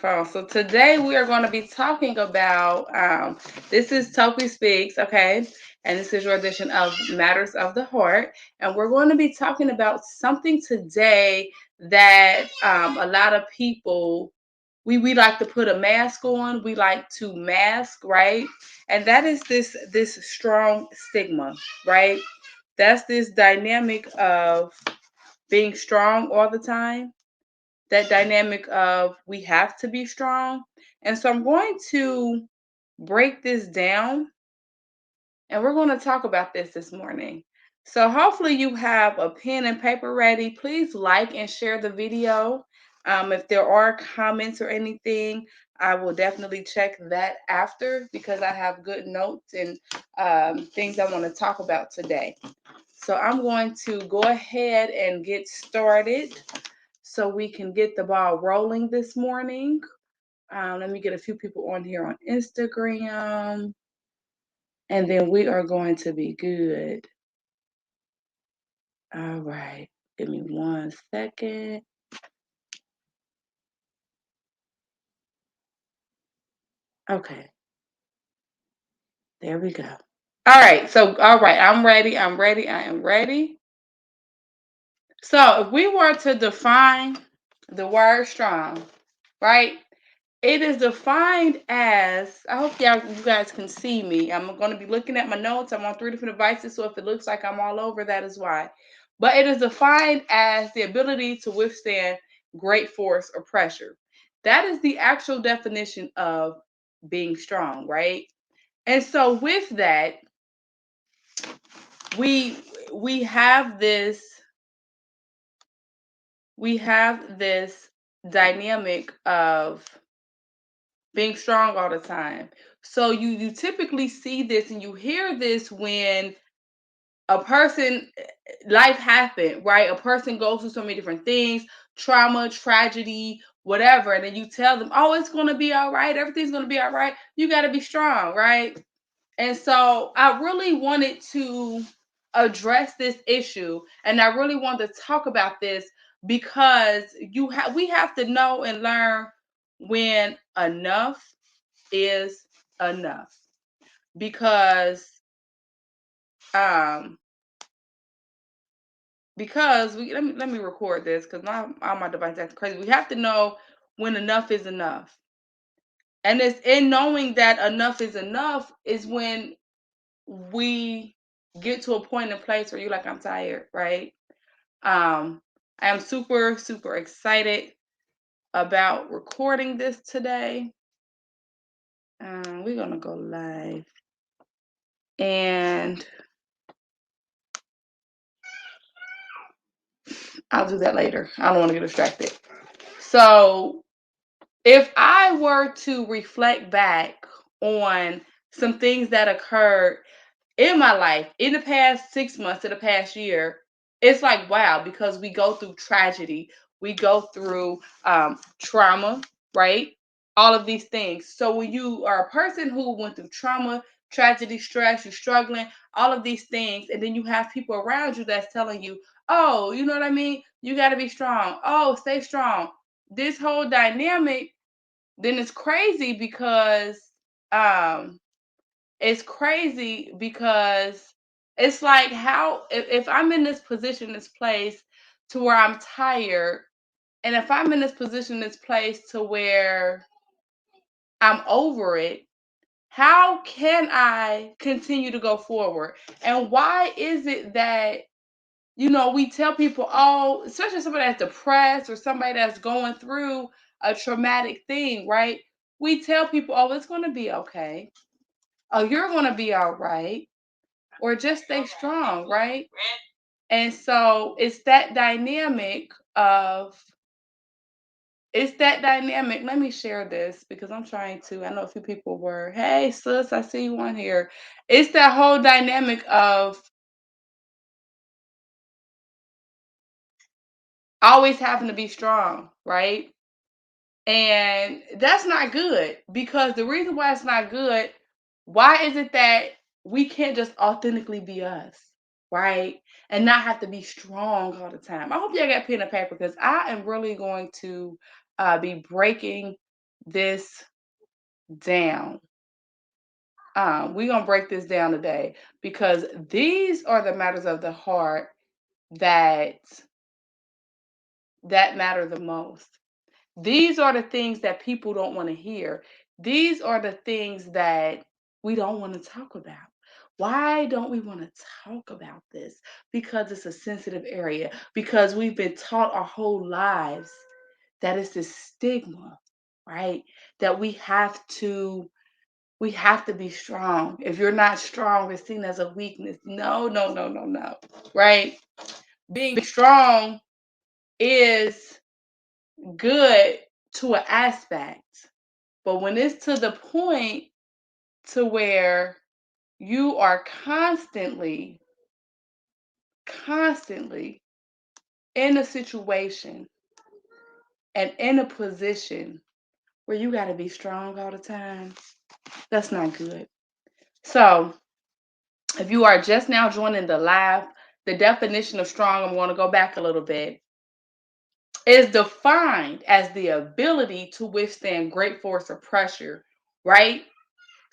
phone. So today we are going to be talking about this is Topi Speaks, okay? And this is your edition of Matters of the Heart. And we're going to be talking about something today that a lot of people we like to put a mask on. We like to mask, right? And that is this strong stigma, right? That's this dynamic of being strong all the time, that dynamic of we have to be strong. And so I'm going to break this down and we're going to talk about this morning. So hopefully you have a pen and paper ready. Please like and share the video. If there are comments or anything, I will definitely check that after because I have good notes and things I want to talk about today. So I'm going to go ahead and get started so we can get the ball rolling this morning. Let me get a few people on here on Instagram, and then we are going to be good. All right. Give me 1 second. Okay. There we go. All right. So, all right. I'm ready. I'm ready. I am ready. So, if we were to define the word strong, right? It is defined as, I hope you guys can see me. I'm going to be looking at my notes. I'm on 3 different devices, so if it looks like I'm all over, that is why. But it is defined as the ability to withstand great force or pressure. That is the actual definition of being strong, right? And so with that, we we have this we have this dynamic of being strong all the time. So you typically see this and you hear this when a person life happened, right? A person goes through so many different things, trauma, tragedy, whatever, and then you tell them, "Oh, it's going to be all right. Everything's going to be all right. You got to be strong," right? And so I really wanted to address this issue and I really wanted to talk about this because we have to know and learn when enough is enough, because um we let me record this because my all my devices that's crazy. We have to know when enough is enough, and it's in knowing that enough is enough is when we get to a point and place where you're like, I'm tired, right? I am super excited about recording this today. We're gonna go live and I'll do that later. I don't want to get distracted. So, if I were to reflect back on some things that occurred in my life in the past 6 months, in the past year, it's like, wow, because we go through tragedy, we go through trauma, right? All of these things. So, when you are a person who went through trauma, tragedy, stress, you're struggling, all of these things, and then you have people around you that's telling you, oh, you know what I mean? You got to be strong. Oh, stay strong. This whole dynamic, then um it's crazy because it's like, how if I'm in this position, this place to where I'm tired, and if I'm in this position, this place to where I'm over it, how can I continue to go forward? And why is it that, we tell people, oh, especially somebody that's depressed or somebody that's going through a traumatic thing, right? We tell people, oh, it's going to be okay. Oh, you're going to be all right. Or just stay strong, right? And so it's that dynamic. Let me share this because I know a few people were, hey, sis, I see you on here. It's that whole dynamic of always having to be strong, right? And that's not good, because the reason why it's not good, why is it that we can't just authentically be us, right? And not have to be strong all the time. I hope y'all got pen and paper because I am really going to be breaking this down. We're gonna break this down today because these are the matters of the heart that matter the most. These are the things that people don't want to hear. These are the things that we don't want to talk about. Why don't we want to talk about this? Because it's a sensitive area. Because we've been taught our whole lives that it's this stigma, right? That we have to be strong. If you're not strong, it's seen as a weakness. No, no, no, no, no. Right? Being strong is good to an aspect. But when it's to the point to where you are constantly in a situation and in a position where you got to be strong all the time, that's not good. So, if you are just now joining the live, the definition of strong, I'm going to go back a little bit, is defined as the ability to withstand great force or pressure, right?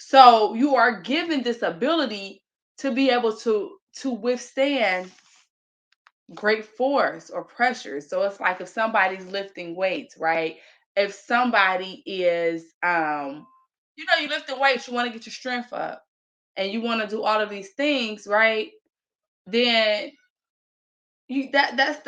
So you are given this ability to be able to withstand great force or pressure. So it's like if somebody's lifting weights, right? If somebody is you lifting weights, you want to get your strength up and you want to do all of these things, right? Then that's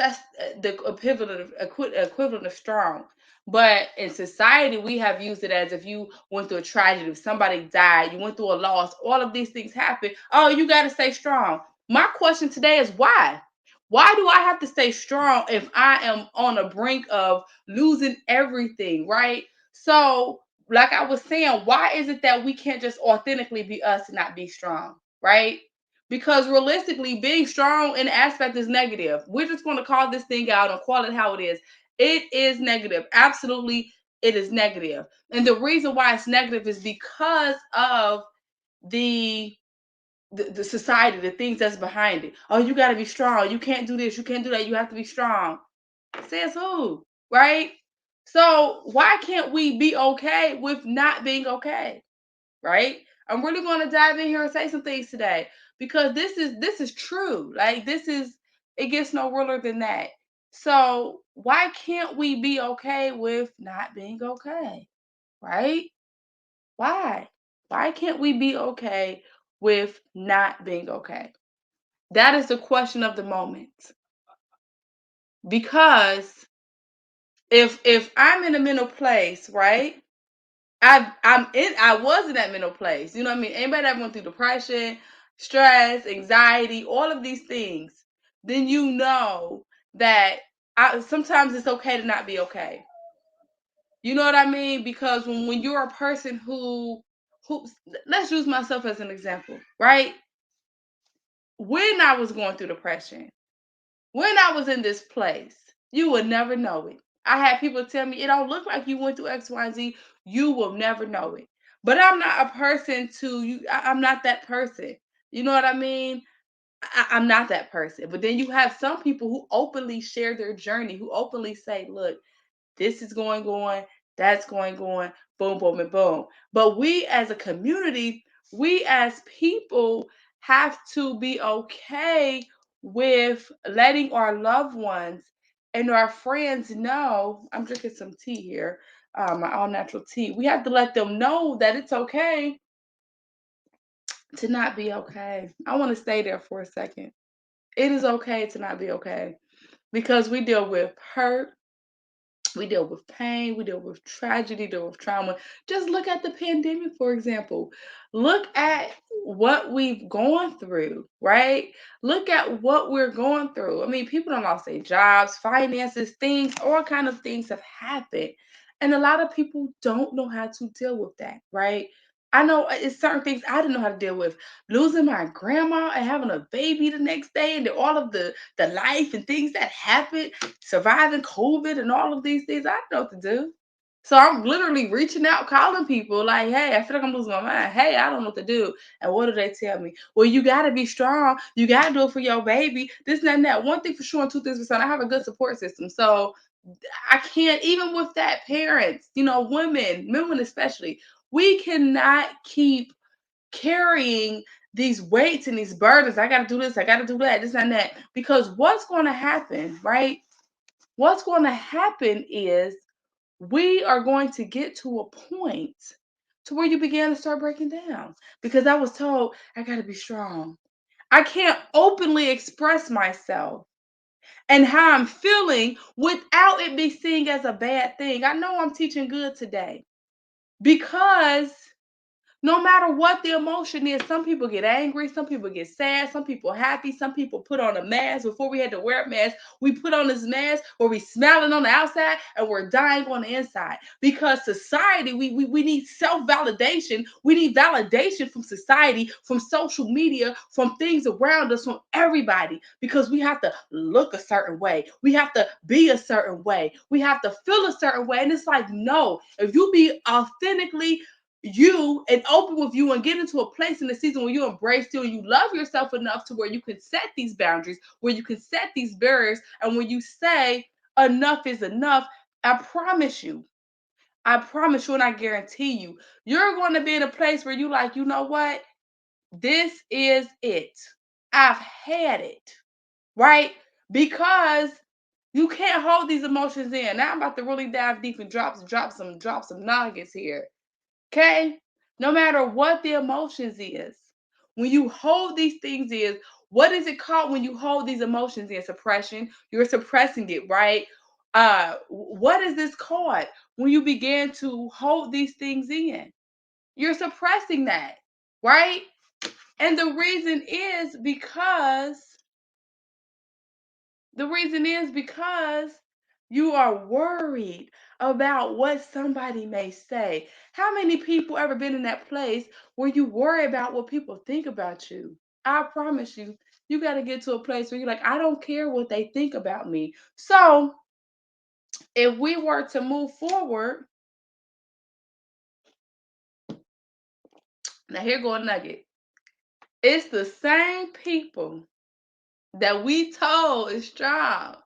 the equivalent of strong. But in society, we have used it as if you went through a tragedy, if somebody died, you went through a loss, all of these things happen. Oh, you got to stay strong. My question today is why? Why do I have to stay strong if I am on the brink of losing everything, right? So, like I was saying, why is it that we can't just authentically be us and not be strong, right? Because realistically, being strong in aspect is negative. We're just going to call this thing out and call it how it is. It is negative. Absolutely, it is negative. And the reason why it's negative is because of the the society, the things that's behind it. Oh, you got to be strong. You can't do this. You can't do that. You have to be strong. Says who? Right? So why can't we be okay with not being okay? Right? I'm really going to dive in here and say some things today because this is true. Like it gets no realer than that. So why can't we be okay with not being okay? Right? Why? Why can't we be okay with not being okay? That is the question of the moment. Because if I'm in a mental place, right? I was in that mental place. You know what I mean? Anybody that went through depression, stress, anxiety, all of these things, then you know that sometimes it's okay to not be okay. You know what I mean? Because when you're a person who let's use myself as an example, right? When I was going through depression, when I was in this place, you would never know it. I had people tell me, it don't look like you went through X, Y, and Z. You will never know it. But I'm not a person to you. I'm not that person. You know what I mean? I'm not that person. But then you have some people who openly share their journey, who openly say, look, this is going on, that's going on, boom, boom, and boom. But we as a community, we as people have to be okay with letting our loved ones and our friends know. I'm drinking some tea here, my all natural tea. We have to let them know that it's okay to not be okay. I want to stay there for a second. It is okay to not be okay because we deal with hurt, we deal with pain, we deal with tragedy, deal with trauma. Just look at the pandemic, for example. Look at what we've gone through, right? Look at what we're going through. I mean, people don't lost their jobs, finances, things, all kind of things have happened. And a lot of people don't know how to deal with that, right? I know it's certain things I didn't know how to deal with. Losing my grandma and having a baby the next day, and then all of the life and things that happened, surviving COVID and all of these things, I don't know what to do. So I'm literally reaching out, calling people like, hey, I feel like I'm losing my mind. Hey, I don't know what to do. And what do they tell me? Well, you got to be strong. You got to do it for your baby. This and that and that. One thing for sure and two things for certain, I have a good support system. So I can't, even with that, parents, women especially, we cannot keep carrying these weights and these burdens. I got to do this, I got to do that, this and that. Because what's going to happen, right? What's going to happen is we are going to get to a point to where you begin to start breaking down. Because I was told I got to be strong. I can't openly express myself and how I'm feeling without it be seen as a bad thing. I know I'm teaching good today because no matter what the emotion is, some people get angry, some people get sad, some people happy, some people put on a mask. Before we had to wear a mask, we put on this mask where we smiling on the outside and we're dying on the inside. Because society, we need self-validation. We need validation from society, from social media, from things around us, from everybody. Because we have to look a certain way. We have to be a certain way. We have to feel a certain way. And it's like, no, if you be authentically you and open with you and get into a place in the season where you embrace you and you love yourself enough to where you can set these boundaries, where you can set these barriers, and when you say enough is enough, I promise you, and I guarantee you, you're going to be in a place where you like, you know what? This is it. I've had it, right? Because you can't hold these emotions in. Now I'm about to really dive deep and drop some nuggets here. Okay? No matter what the emotions is, when you hold these things is, what is it called when you hold these emotions in? Suppression. You're suppressing it, right? What is this called when you begin to hold these things in? You're suppressing that, right? And the reason is because you are worried about what somebody may say. How many people ever been in that place where you worry about what people think about you? I promise you, you got to get to a place where you're like, I don't care what they think about me. So, if we were to move forward, now here go a nugget. It's the same people that we told is strong,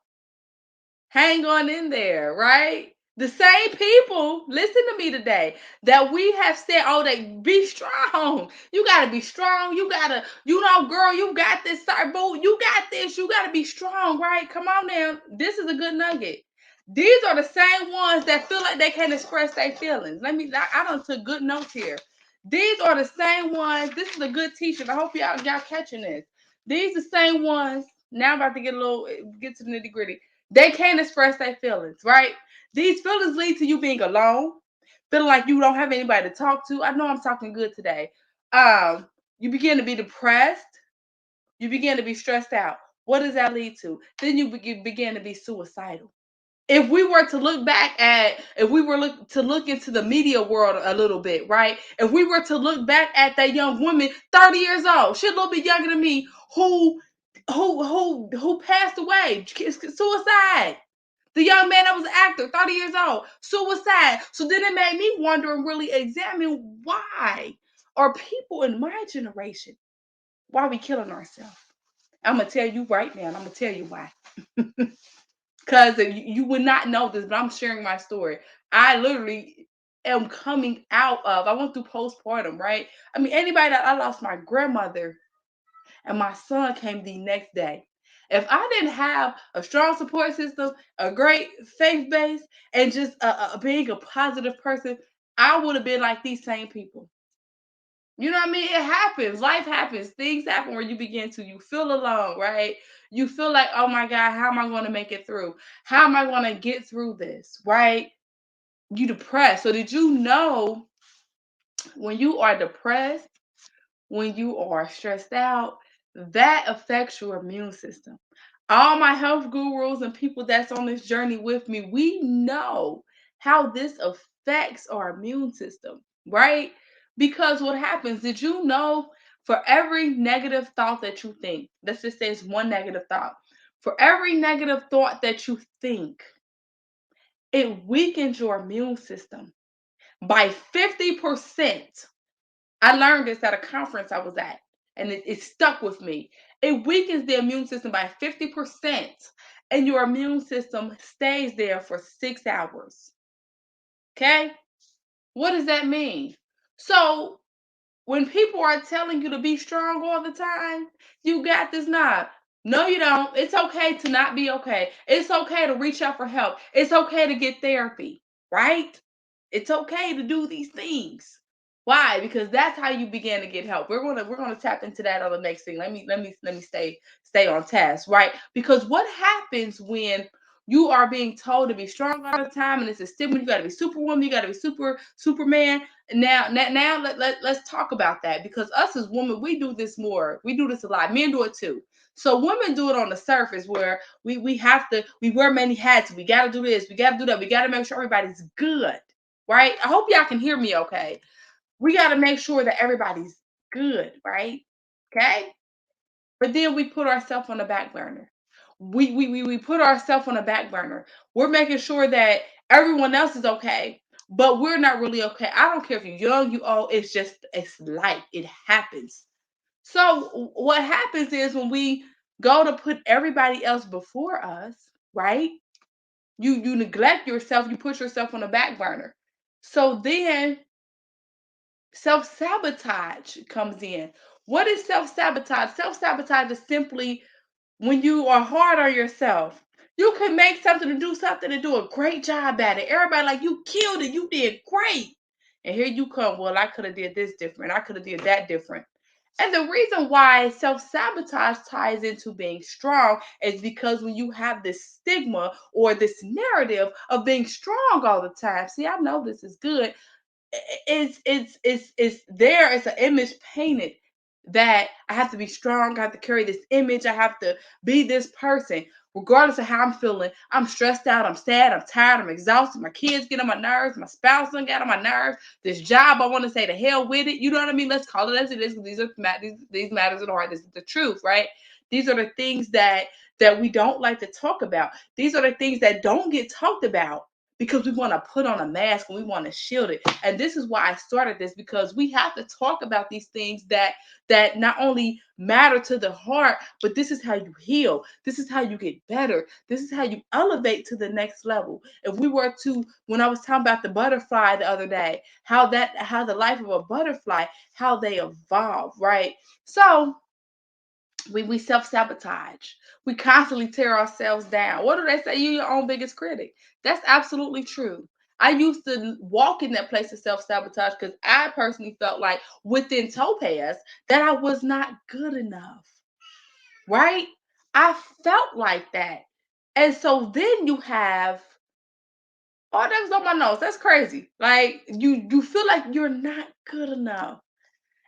hang on in there, right? The same people, listen to me today, that we have said, oh, they be strong. You gotta be strong. You gotta, girl, you got this. Sorry, boo, you got this. You gotta be strong, right? Come on now. This is a good nugget. These are the same ones that feel like they can't express their feelings. I don't took good notes here. These are the same ones. This is a good teacher. I hope y'all catching this. These the same ones. Now I'm about to get to the nitty gritty. They can't express their feelings, right? These feelings lead to you being alone, feeling like you don't have anybody to talk to. I know I'm talking good today. You begin to be depressed. You begin to be stressed out. What does that lead to? Then you begin to be suicidal. If we were to look back at, if we were to look into the media world a little bit, right? If we were to look back at that young woman, 30 years old, she's a little bit younger than me, who passed away, suicide. The young man that was an actor, 30 years old, suicide. So then it made me wonder and really examine, why are people in my generation, why are we killing ourselves? I'm gonna tell you right now, and I'm gonna tell you why. Because you would not know this, but I'm sharing my story. I literally am coming out of, I went through postpartum, right? I mean, anybody that, I lost my grandmother and my son came the next day. If I didn't have a strong support system, a great faith base, and just being a positive person, I would have been like these same people. You know what I mean? It happens. Life happens. Things happen where you feel alone, right? You feel like, oh my God, how am I going to make it through? How am I going to get through this, right? You depressed. So did you know, when you are depressed, when you are stressed out, that affects your immune system. All my health gurus and people that's on this journey with me, we know how this affects our immune system, right? Because what happens, did you know, for every negative thought that you think, let's just say it's one negative thought, for every negative thought that you think, it weakens your immune system by 50%. I learned this at a conference I was at, and it stuck with me. It weakens the immune system by 50%. and your immune system stays there for 6 hours. Okay? What does that mean? So when people are telling you to be strong all the time, you got this knob. No, you don't. It's okay to not be okay. It's okay to reach out for help. It's okay to get therapy, right? It's okay to do these things. Why? Because that's how you begin to get help. We're gonna tap into that on the next thing. Let me stay on task, right? Because what happens when you are being told to be strong all the time, and it's a stigma. You got to be superwoman. You got to be Superman. Now let's talk about that, because us as women, we do this more. We do this a lot. Men do it too. So women do it on the surface, where we wear many hats. We got to do this. We got to do that. We got to make sure everybody's good, right? I hope y'all can hear me okay. We got to make sure that everybody's good, right? Okay. But then we put ourselves on the back burner. We put ourselves on the back burner. We're making sure that everyone else is okay, but we're not really okay. I don't care if you're young, you old. It's life. It happens. So what happens is, when we go to put everybody else before us, right? You neglect yourself. You put yourself on the back burner. So then self-sabotage comes in. What is self-sabotage? Self-sabotage is simply when you are hard on yourself. You can make something and do something and do a great job at it. Everybody like, you killed it, you did great. And here you come, well, I could have did this different. I could have did that different. And the reason why self-sabotage ties into being strong is because when you have this stigma or this narrative of being strong all the time, see, I know this is good, it's there. It's an image painted that I have to be strong. I have to carry this image. I have to be this person, regardless of how I'm feeling. I'm stressed out. I'm sad. I'm tired. I'm exhausted. My kids get on my nerves. My spouse don't get on my nerves. This job, I want to say the hell with it. You know what I mean? Let's call it as it is. These matters of the heart. This is the truth, right? These are the things that we don't like to talk about. These are the things that don't get talked about, because we want to put on a mask and we want to shield it. And this is why I started this, because we have to talk about these things that not only matter to the heart, but this is how you heal. This is how you get better. This is how you elevate to the next level. If we were to, when I was talking about the butterfly the other day, how the life of a butterfly, how they evolve, right? So we self-sabotage. We constantly tear ourselves down. What do they say? You're your own biggest critic. That's absolutely true. I used to walk in that place of self-sabotage because I personally felt like, within Topaz, that I was not good enough. Right? I felt like that. And so then you have, oh, that was on my nose. That's crazy. Like, you feel like you're not good enough.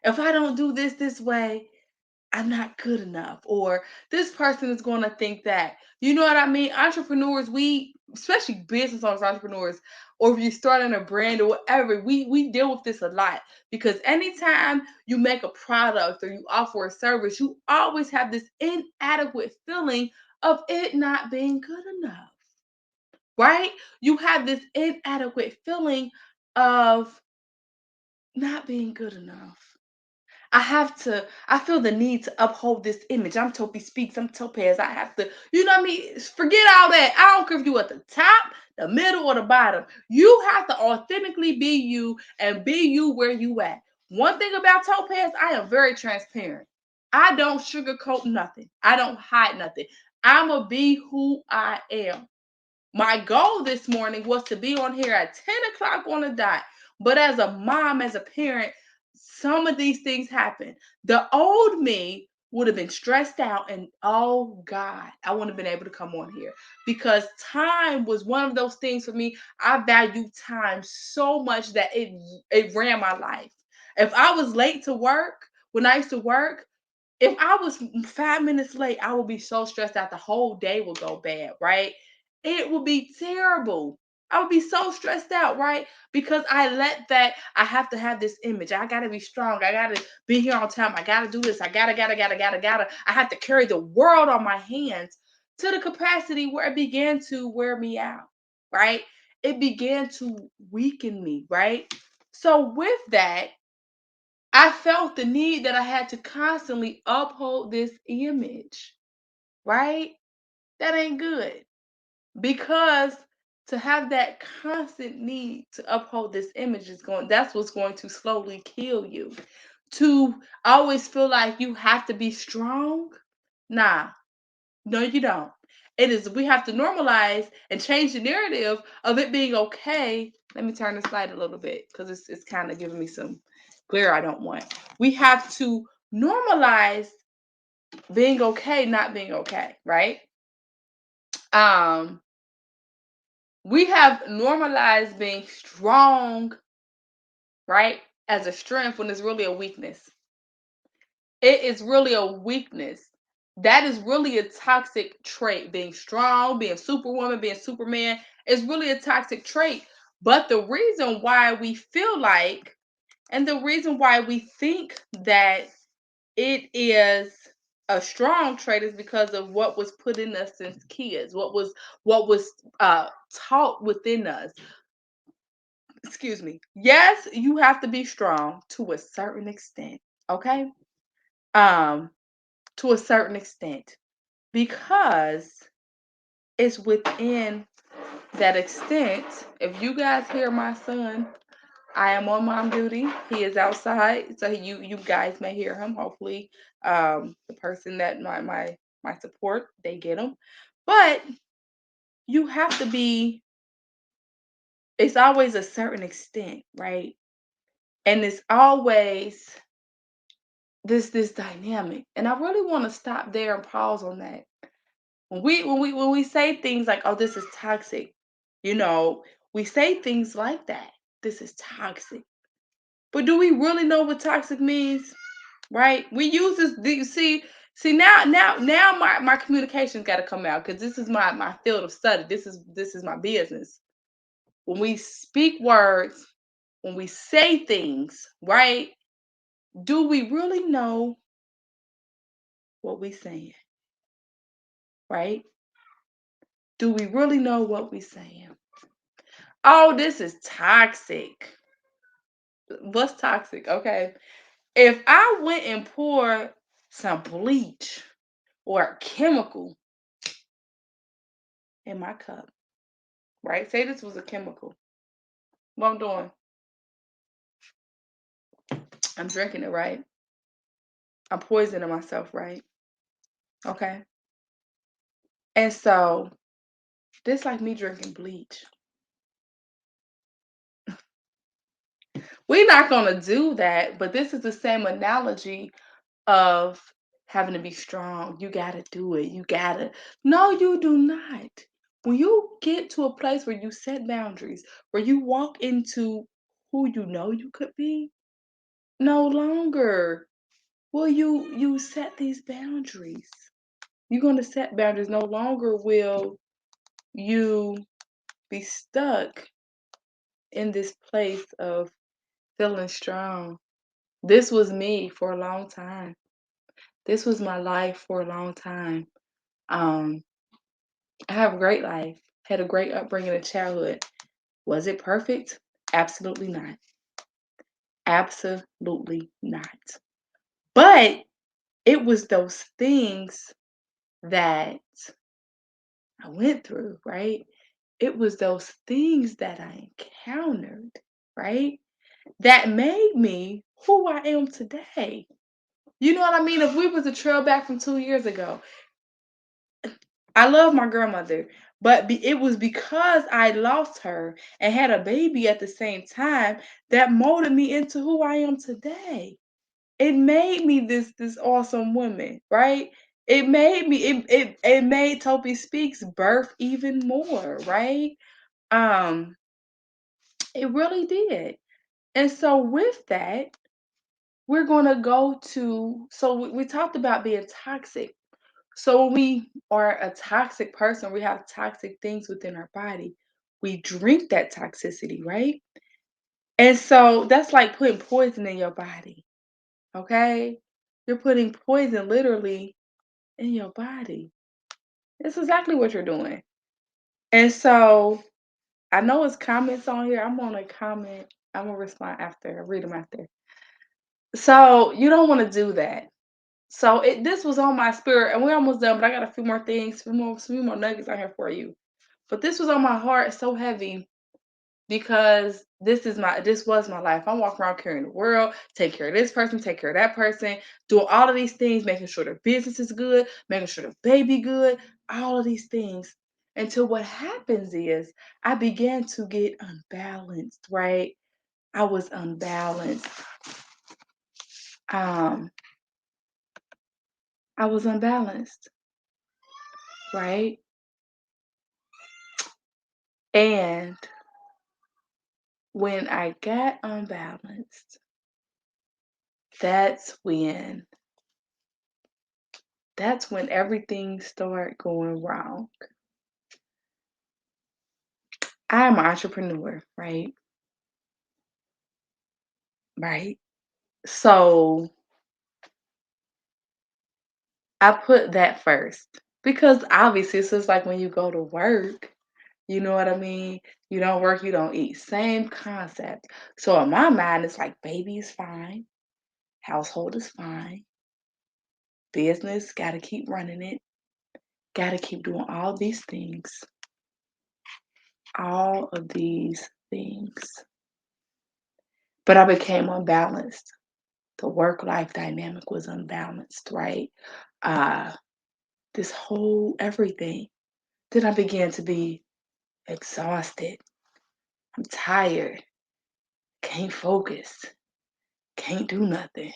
If I don't do this way, I'm not good enough, or this person is going to think that. You know what I mean? Entrepreneurs, especially business owners, entrepreneurs, or if you're starting a brand or whatever, we deal with this a lot, because anytime you make a product or you offer a service, you always have this inadequate feeling of it not being good enough, right? You have this inadequate feeling of not being good enough. I feel the need to uphold this image. I'm Topi Speaks, I'm Topaz. I have to, you know what I mean? Forget all that. I don't care if you at the top, the middle, or the bottom. You have to authentically be you and be you where you at. One thing about Topaz, I am very transparent. I don't sugarcoat nothing. I don't hide nothing. I'ma be who I am. My goal this morning was to be on here at 10 o'clock on the dot. But as a mom, as a parent, some of these things happen. The old me would have been stressed out, and oh God, I wouldn't have been able to come on here, because time was one of those things for me. I value time so much that it ran my life. If I was late to work, when I used to work, if I was 5 minutes late, I would be so stressed out. The whole day would go bad, right? It would be terrible. I would be so stressed out, right? Because I have to have this image. I gotta be strong. I gotta be here on time. I gotta do this. I gotta. I have to carry the world on my hands to the capacity where it began to wear me out, right? It began to weaken me, right? So with that, I felt the need that I had to constantly uphold this image, right? That ain't good. Because to have that constant need to uphold this image is going that's what's going to slowly kill you. To always feel like you have to be strong. Nah, no, you don't. It is we have to normalize and change the narrative of it being okay. Let me turn this light a little bit because it's kind of giving me some glare I don't want. We have to normalize being okay, not being okay, right? Um, we have normalized being strong, right, as a strength when it's really a weakness. It is really a weakness. That is really a toxic trait. Being strong, being superwoman, being superman is really a toxic trait. But the reason why we feel like, and the reason why we think that it is a strong trait is because of what was put in us since kids, what was taught within us. Excuse me. Yes, you have to be strong to a certain extent. Okay. Um, to a certain extent because it's within that extent. If you guys hear my son, I am on mom duty. He is outside, so you guys may hear him. Hopefully, the person that my support they get him, but you have to be. It's always a certain extent, right? And it's always this dynamic, and I really want to stop there and pause on that. When we say things like, "Oh, this is toxic," you know, we say things like that. This is toxic. But do we really know what toxic means? Right? We use this. See now my communication's got to come out because this is my field of study. This is my business. When we speak words, when we say things, right? Do we really know what we saying? Right? Do we really know what we saying? Oh, this is toxic. What's toxic? Okay. If I went and poured some bleach or a chemical in my cup, right? Say this was a chemical. What I'm doing, I'm drinking it, right? I'm poisoning myself, right? Okay. And so this like me drinking bleach. We're not gonna do that, but this is the same analogy of having to be strong. You gotta do it. You gotta. No, you do not. When you get to a place where you set boundaries, where you walk into who you know you could be, no longer will you set these boundaries. You're gonna set boundaries. No longer will you be stuck in this place of feeling strong. This was me for a long time. This was my life for a long time. Um, I have a great life, had a great upbringing in childhood. Was it perfect? Absolutely not. Absolutely not. But it was those things that I went through, right? It was those things that I encountered, right? That made me who I am today. You know what I mean? If we was to trail back from 2 years ago, I love my grandmother, but it was because I lost her and had a baby at the same time that molded me into who I am today. It made me this awesome woman, right? It made Topi Speaks birth even more, right? Um, it really did. And so with that, we're gonna go to so we talked about being toxic. So when we are a toxic person, we have toxic things within our body. We drink that toxicity, right? And so that's like putting poison in your body. Okay? You're putting poison literally in your body. That's exactly what you're doing. And so I know it's comments on here. I'm gonna comment. I'm gonna respond after. Read them after. So you don't want to do that. So this was on my spirit, and we're almost done, but I got a few more things, few more nuggets out here for you. But this was on my heart so heavy because this was my life. I'm walking around carrying the world, take care of this person, take care of that person, doing all of these things, making sure their business is good, making sure the baby good, all of these things. Until what happens is I began to get unbalanced, right? I was unbalanced. Um, I was unbalanced, right? And when I got unbalanced, that's when that's when everything started going wrong. I'm an entrepreneur, right? Right. So I put that first because obviously it's just like when you go to work, you know what I mean? You don't work, you don't eat. Same concept. So in my mind, it's like baby is fine, household is fine, business, gotta keep running it, gotta keep doing all of these things. But I became unbalanced. The work life dynamic was unbalanced, right? Uh, this whole everything. Then I began to be exhausted. I'm tired. Can't focus. Can't do nothing.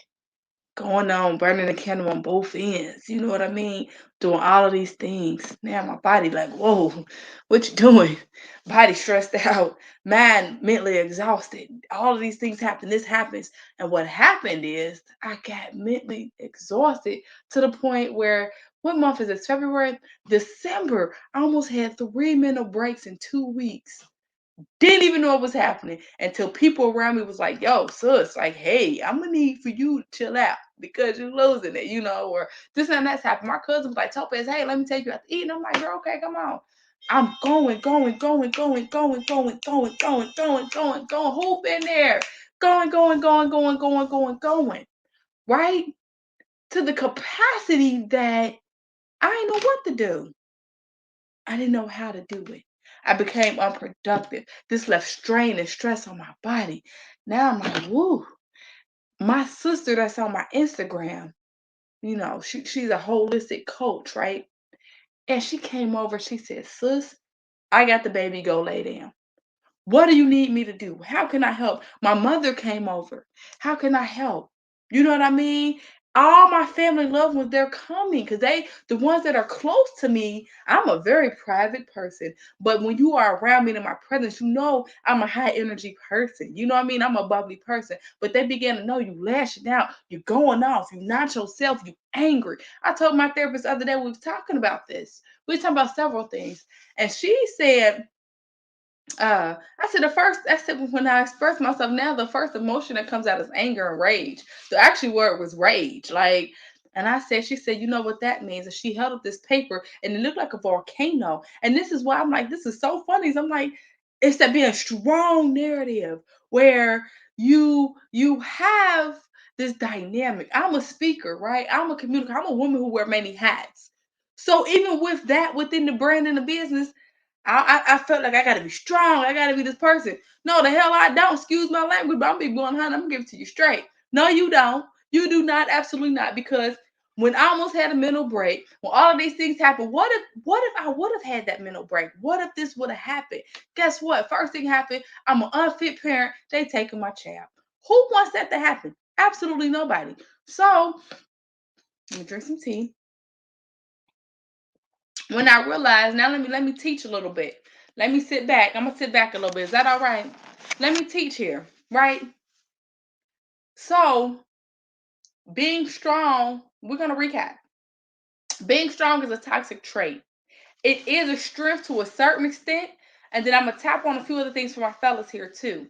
Going on, burning the candle on both ends. You know what I mean? Doing all of these things. Now my body like, whoa, what you doing? Body stressed out. Mind mentally exhausted. All of these things happen. This happens. And what happened is I got mentally exhausted to the point where what month is this? February? December. I almost had 3 mental breaks in 2 weeks. Didn't even know what was happening until people around me was like, yo, sis, like, hey, I'm gonna need for you to chill out because you're losing it, or this and that's happened. My cousin was like, Topaz, hey, let me take you out to eat. And I'm like, girl, okay, come on. I'm going. Who been there? Going. Right? To the capacity that I didn't know what to do. I didn't know how to do it. I became unproductive. This left strain and stress on my body. Now I'm like, woo. My sister that's on my Instagram, she's a holistic coach, right? And she came over, she said, sis, I got the baby, go lay down. What do you need me to do? How can I help? My mother came over. How can I help? You know what I mean? All my family loved ones, they're coming because the ones that are close to me, I'm a very private person. But when you are around me in my presence, I'm a high energy person. You know what I mean? I'm a bubbly person. But they began to know you lashing out, you're going off, you're not yourself, you angry. I told my therapist the other day, we was talking about this. We were talking about several things. And she said, I said when I express myself now, the first emotion that comes out is anger and rage. The actual word was rage. Like, and she said, you know what that means? And she held up this paper and it looked like a volcano. And this is why I'm like, this is so funny. So I'm like, it's that being a strong narrative where you have this dynamic. I'm a speaker, right? I'm a communicator. I'm a woman who wear many hats. So even with that within the brand and the business, I felt like I gotta be strong. I gotta be this person. No, the hell I don't. Excuse my language, but I'm be going, honey, I'm gonna give it to you straight. No, you don't. You do not. Absolutely not. Because when I almost had a mental break, when all of these things happened, what if I would have had that mental break? What if this would have happened? Guess what? First thing happened, I'm an unfit parent. They taking my child. Who wants that to happen? Absolutely nobody. So let me drink some tea. When I realized, now let me teach a little bit. Let me sit back. I'm gonna sit back a little bit. Is that all right? Let me teach here, right? So being strong, we're gonna recap. Being strong is a toxic trait. It is a strength to a certain extent, and then I'm gonna tap on a few other things for my fellas here too.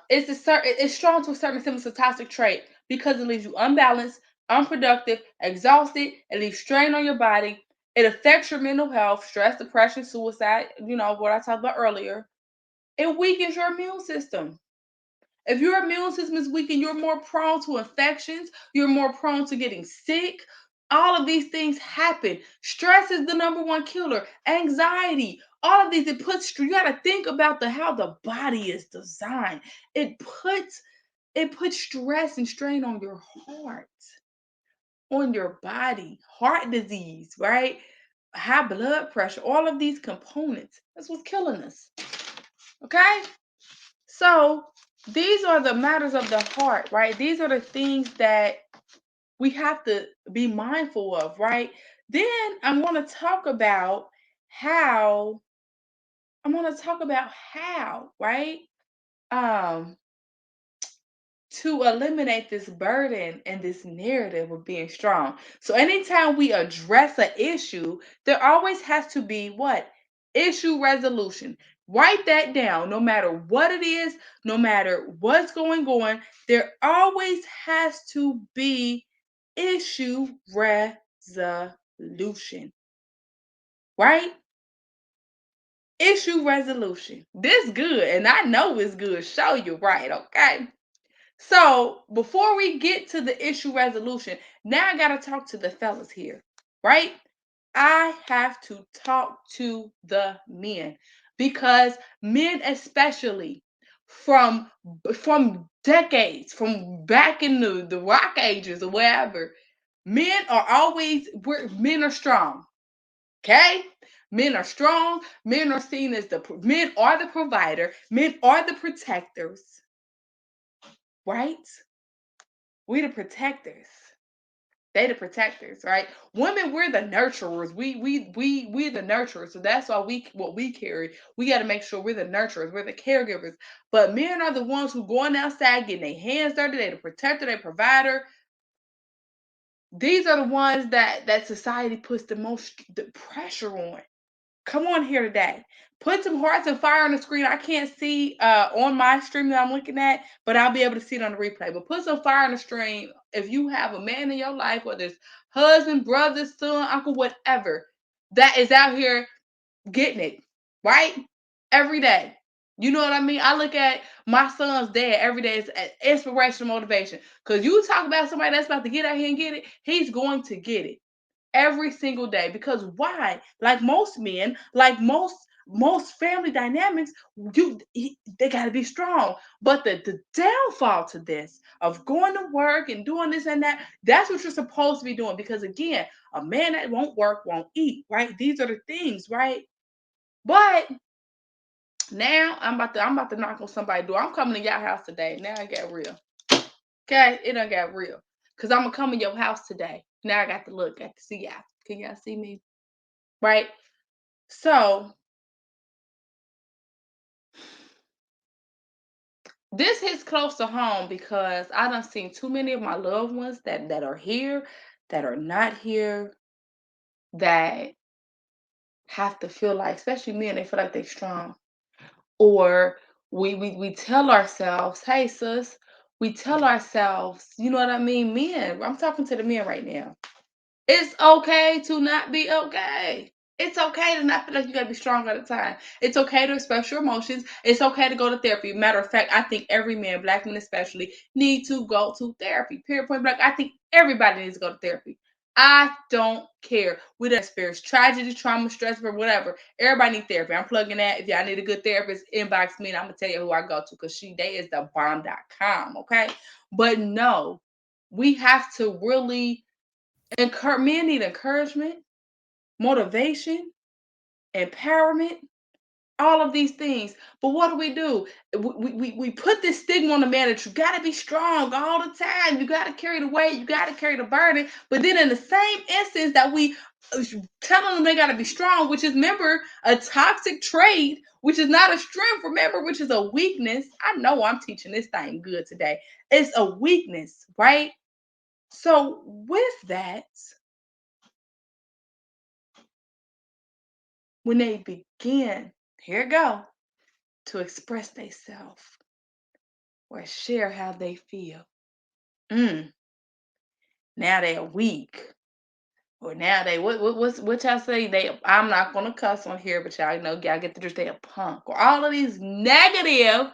It's strong to a certain extent. It's a toxic trait because it leaves you unbalanced, unproductive, exhausted. It leaves strain on your body. It affects your mental health, stress, depression, suicide. You know what I talked about earlier. It weakens your immune system. If your immune system is weak and you're more prone to infections, you're more prone to getting sick. All of these things happen. Stress is the number one killer. Anxiety, all of these, you got to think about how the body is designed. It puts stress and strain on your heart, on your body, heart disease, right? High blood pressure, all of these components. That's what's killing us. Okay? So these are the matters of the heart, right? These are the things that we have to be mindful of, right? Then I'm going to talk about how, right? Um, to eliminate this burden and this narrative of being strong. So anytime we address an issue, there always has to be what? Issue resolution. Write that down. No matter what it is, no matter what's going on, there always has to be issue resolution. Right? Issue resolution. This good, and I know it's good. Show you right, okay? So before we get to the issue resolution, now I got to talk to the fellas here, right? I have to talk to the men because men, especially from decades, from back in the rock ages or wherever, men are strong. Okay, men are strong. Men are seen as men are the provider. Men are the protectors, right? We the protectors. They the protectors, right? Women, we're the nurturers. We the nurturers. So that's why what we carry. We got to make sure we're the nurturers. We're the caregivers. But men are the ones who going outside getting their hands dirty. They the protector. They provider. These are the ones that society puts the pressure on. Come on here today. Put some hearts and fire on the screen. I can't see on my stream that I'm looking at, but I'll be able to see it on the replay. But put some fire on the stream if you have a man in your life, whether it's husband, brother, son, uncle, whatever, that is out here getting it, right? Every day. You know what I mean? I look at my son's dad every day as inspirational motivation. Because you talk about somebody that's about to get out here and get it, he's going to get it every single day. Because why? Like most men, like most family dynamics, they got to be strong. But the downfall to this of going to work and doing this and that, that's what you're supposed to be doing. Because again, a man that won't work won't eat, right? These are the things, right? But now I'm about to knock on somebody's door. I'm coming to your house today. Now I got real. Okay, it done got real. Cause I'm gonna come in your house today. Now I got to look, got to see y'all. Can y'all see me? Right? So this hits close to home because I done seen too many of my loved ones that are here, that are not here, that have to feel like, especially men, they feel like they're strong. Or we tell ourselves, hey sis, we tell ourselves, you know what I mean? Men, I'm talking to the men right now. It's okay to not be okay. It's okay to not feel like you gotta be strong all the time. It's okay to express your emotions. It's okay to go to therapy. Matter of fact, I think every man, black men especially, need to go to therapy. Period, point blank. I think everybody needs to go to therapy. I don't care. We don't experience tragedy, trauma, stress, or whatever. Everybody need therapy. I'm plugging that. If y'all need a good therapist, inbox me and I'm gonna tell you who I go to because they is the bomb.com. Okay. But no, we have to really men need encouragement, motivation, empowerment, all of these things. But what do? We put this stigma on the man that you got to be strong all the time. You got to carry the weight. You got to carry the burden. But then in the same instance that we telling them they got to be strong, which is, remember, a toxic trait, which is not a strength, remember, which is a weakness. I know I'm teaching this thing good today. It's a weakness, right? So with that, when they begin, here go, to express themselves or share how they feel. Mm, now they're weak. Or now they what y'all say? I'm not gonna cuss on here, but y'all know y'all get the drift, they a punk. Or all of these negative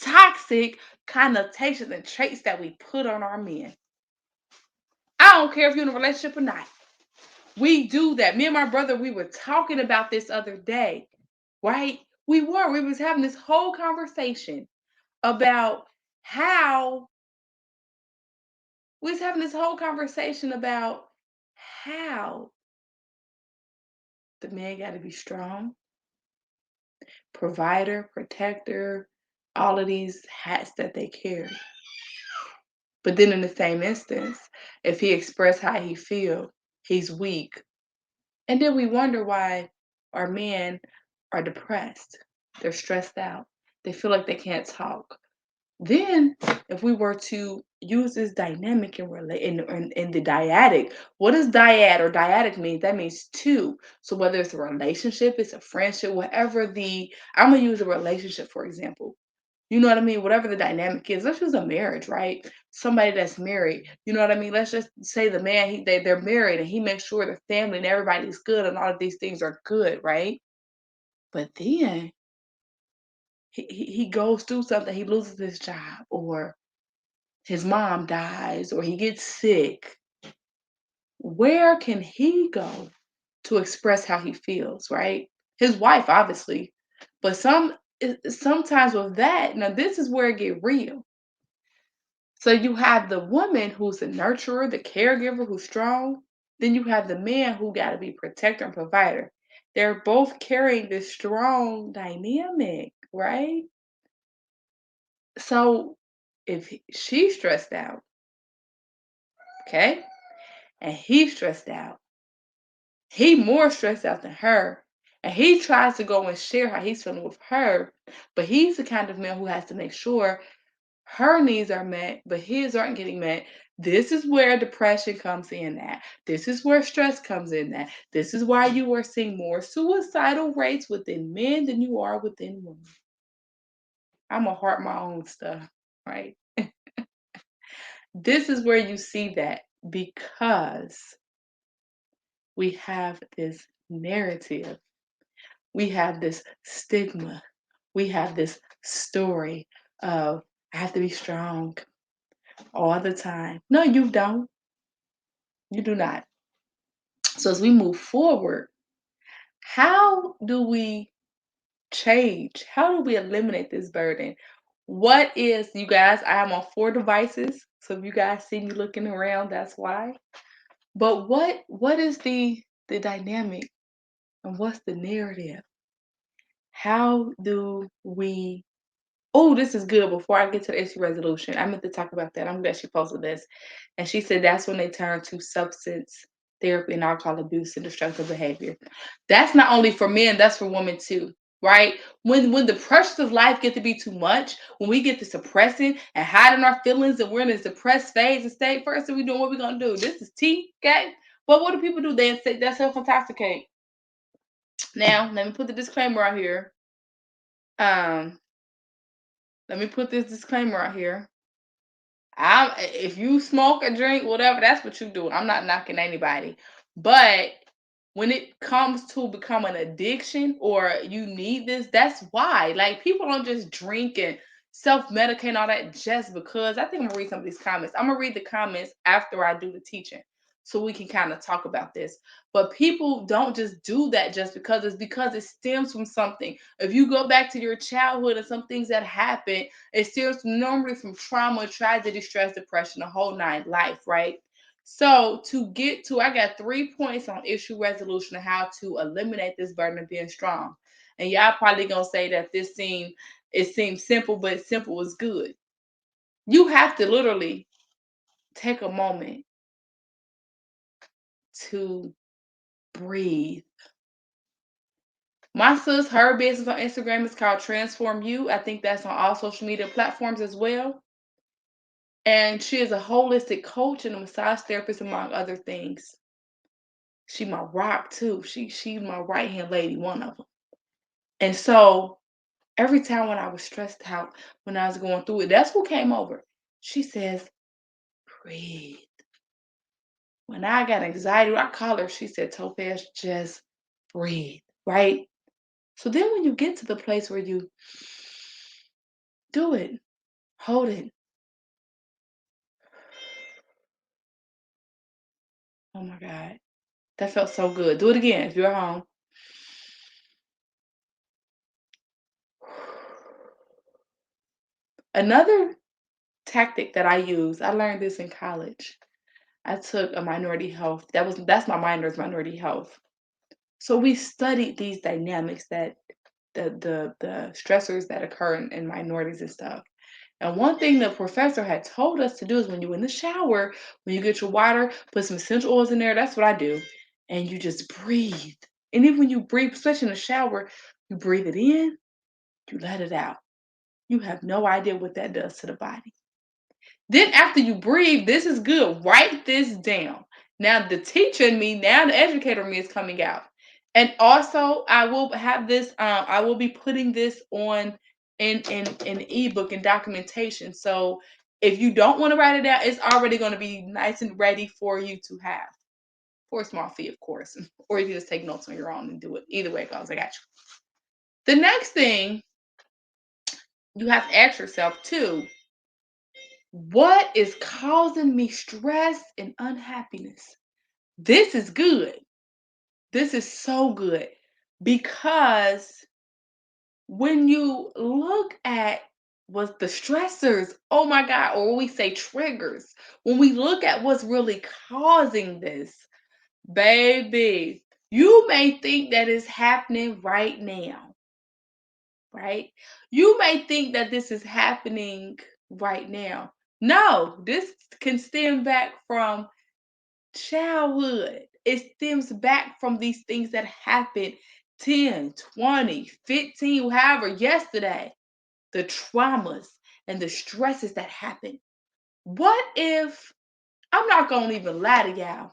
toxic connotations and traits that we put on our men. I don't care if you're in a relationship or not. We do that. Me and my brother, we were talking about this other day, right? We was having this whole conversation about how we was having this whole conversation about how the man got to be strong, provider, protector, all of these hats that they carry. But then in the same instance, if he expressed how he feel, he's weak. And then we wonder why our men are depressed. They're stressed out. They feel like they can't talk. Then, if we were to use this dynamic in the dyadic, what does dyad or dyadic mean? That means two. So whether it's a relationship, it's a friendship, whatever I'm gonna use a relationship for example. You know what I mean? Whatever the dynamic is, let's use a marriage, right? Somebody that's married, you know what I mean? Let's just say the man, they're married and he makes sure the family and everybody's good and all of these things are good, right? But then he goes through something, he loses his job, or his mom dies, or he gets sick. Where can he go to express how he feels, right? His wife, obviously. But sometimes with that, now this is where it get real. So you have the woman who's the nurturer, the caregiver who's strong. Then you have the man who got to be protector and provider. They're both carrying this strong dynamic, right? So if she's stressed out, okay, and he's stressed out, he more stressed out than her, and he tries to go and share how he's feeling with her, but he's the kind of man who has to make sure her needs are met, but his aren't getting met. This is where depression comes in at. This is where stress comes in at. This is why you are seeing more suicidal rates within men than you are within women. I'm gonna heart my own stuff, right? This is where you see that because we have this narrative, we have this stigma, we have this story of I have to be strong all the time. No, you don't. You do not. So as we move forward, how do we change? How do we eliminate this burden? What is, you guys, I am on 4 devices. So if you guys see me looking around, that's why. But what is the dynamic and what's the narrative? How do we Oh, this is good. Before I get to the issue resolution, I meant to talk about that. I'm glad she posted this. And she said that's when they turn to substance therapy and alcohol abuse and destructive behavior. That's not only for men, that's for women too. Right? When the pressures of life get to be too much, when we get to suppressing and hiding our feelings and we're in this depressed phase and state, first thing we doing, what we gonna do? This is tea, okay? But what do people do? They say that's self-intoxicate. Now, let me put the disclaimer out here. Um, Let me put this disclaimer out here. If you smoke or drink, whatever, that's what you do. I'm not knocking anybody. But when it comes to become an addiction or you need this, that's why. Like people don't just drink and self-medicate and all that just because. I think I'm gonna read some of these comments. I'm gonna read the comments after I do the teaching so we can kind of talk about this. But people don't just do that just because it's because it stems from something. If you go back to your childhood and some things that happened, it stems normally from trauma, tragedy, stress, depression, the whole nine life, right? So I got 3 points on issue resolution and how to eliminate this burden of being strong. And y'all probably gonna say that it seems simple, but simple is good. You have to literally take a moment to breathe. My sis, her business on Instagram is called Transform You. I think that's on all social media platforms as well. And she is a holistic coach and a massage therapist, among other things. She my rock too. She my right hand lady, one of them. And so every time when I was stressed out, when I was going through it, that's who came over. She says, breathe. When I got anxiety, I call her. She said, Topaz, just breathe, right? So then when you get to the place where you Do it. Hold it. Oh my God. That felt so good. Do it again if you're at home. Another tactic that I use, I learned this in college. I took a minority health. That's my minor is minority health. So we studied these dynamics that the stressors that occur in minorities and stuff. And one thing the professor had told us to do is when you're in the shower, when you get your water, put some essential oils in there. That's what I do. And you just breathe. And even when you breathe, especially in the shower, you breathe it in, you let it out. You have no idea what that does to the body. Then after you breathe, this is good. Write this down. Now the teacher in me, now the educator in me is coming out. And also I will have this, I will be putting this on in ebook and documentation. So if you don't want to write it down, it's already going to be nice and ready for you to have for a small fee, of course. Or you can just take notes on your own and do it. Either way it goes, I got you. The next thing you have to ask yourself too, what is causing me stress and unhappiness? This is good. This is so good because when you look at what the stressors, oh my God, or we say triggers, when we look at what's really causing this, baby, you may think that it's happening right now, right? You may think that this is happening right now. No, this can stem back from childhood. It stems back from these things that happened 10, 20, 15, however, yesterday. The traumas and the stresses that happen. What if, I'm not going to even lie to y'all.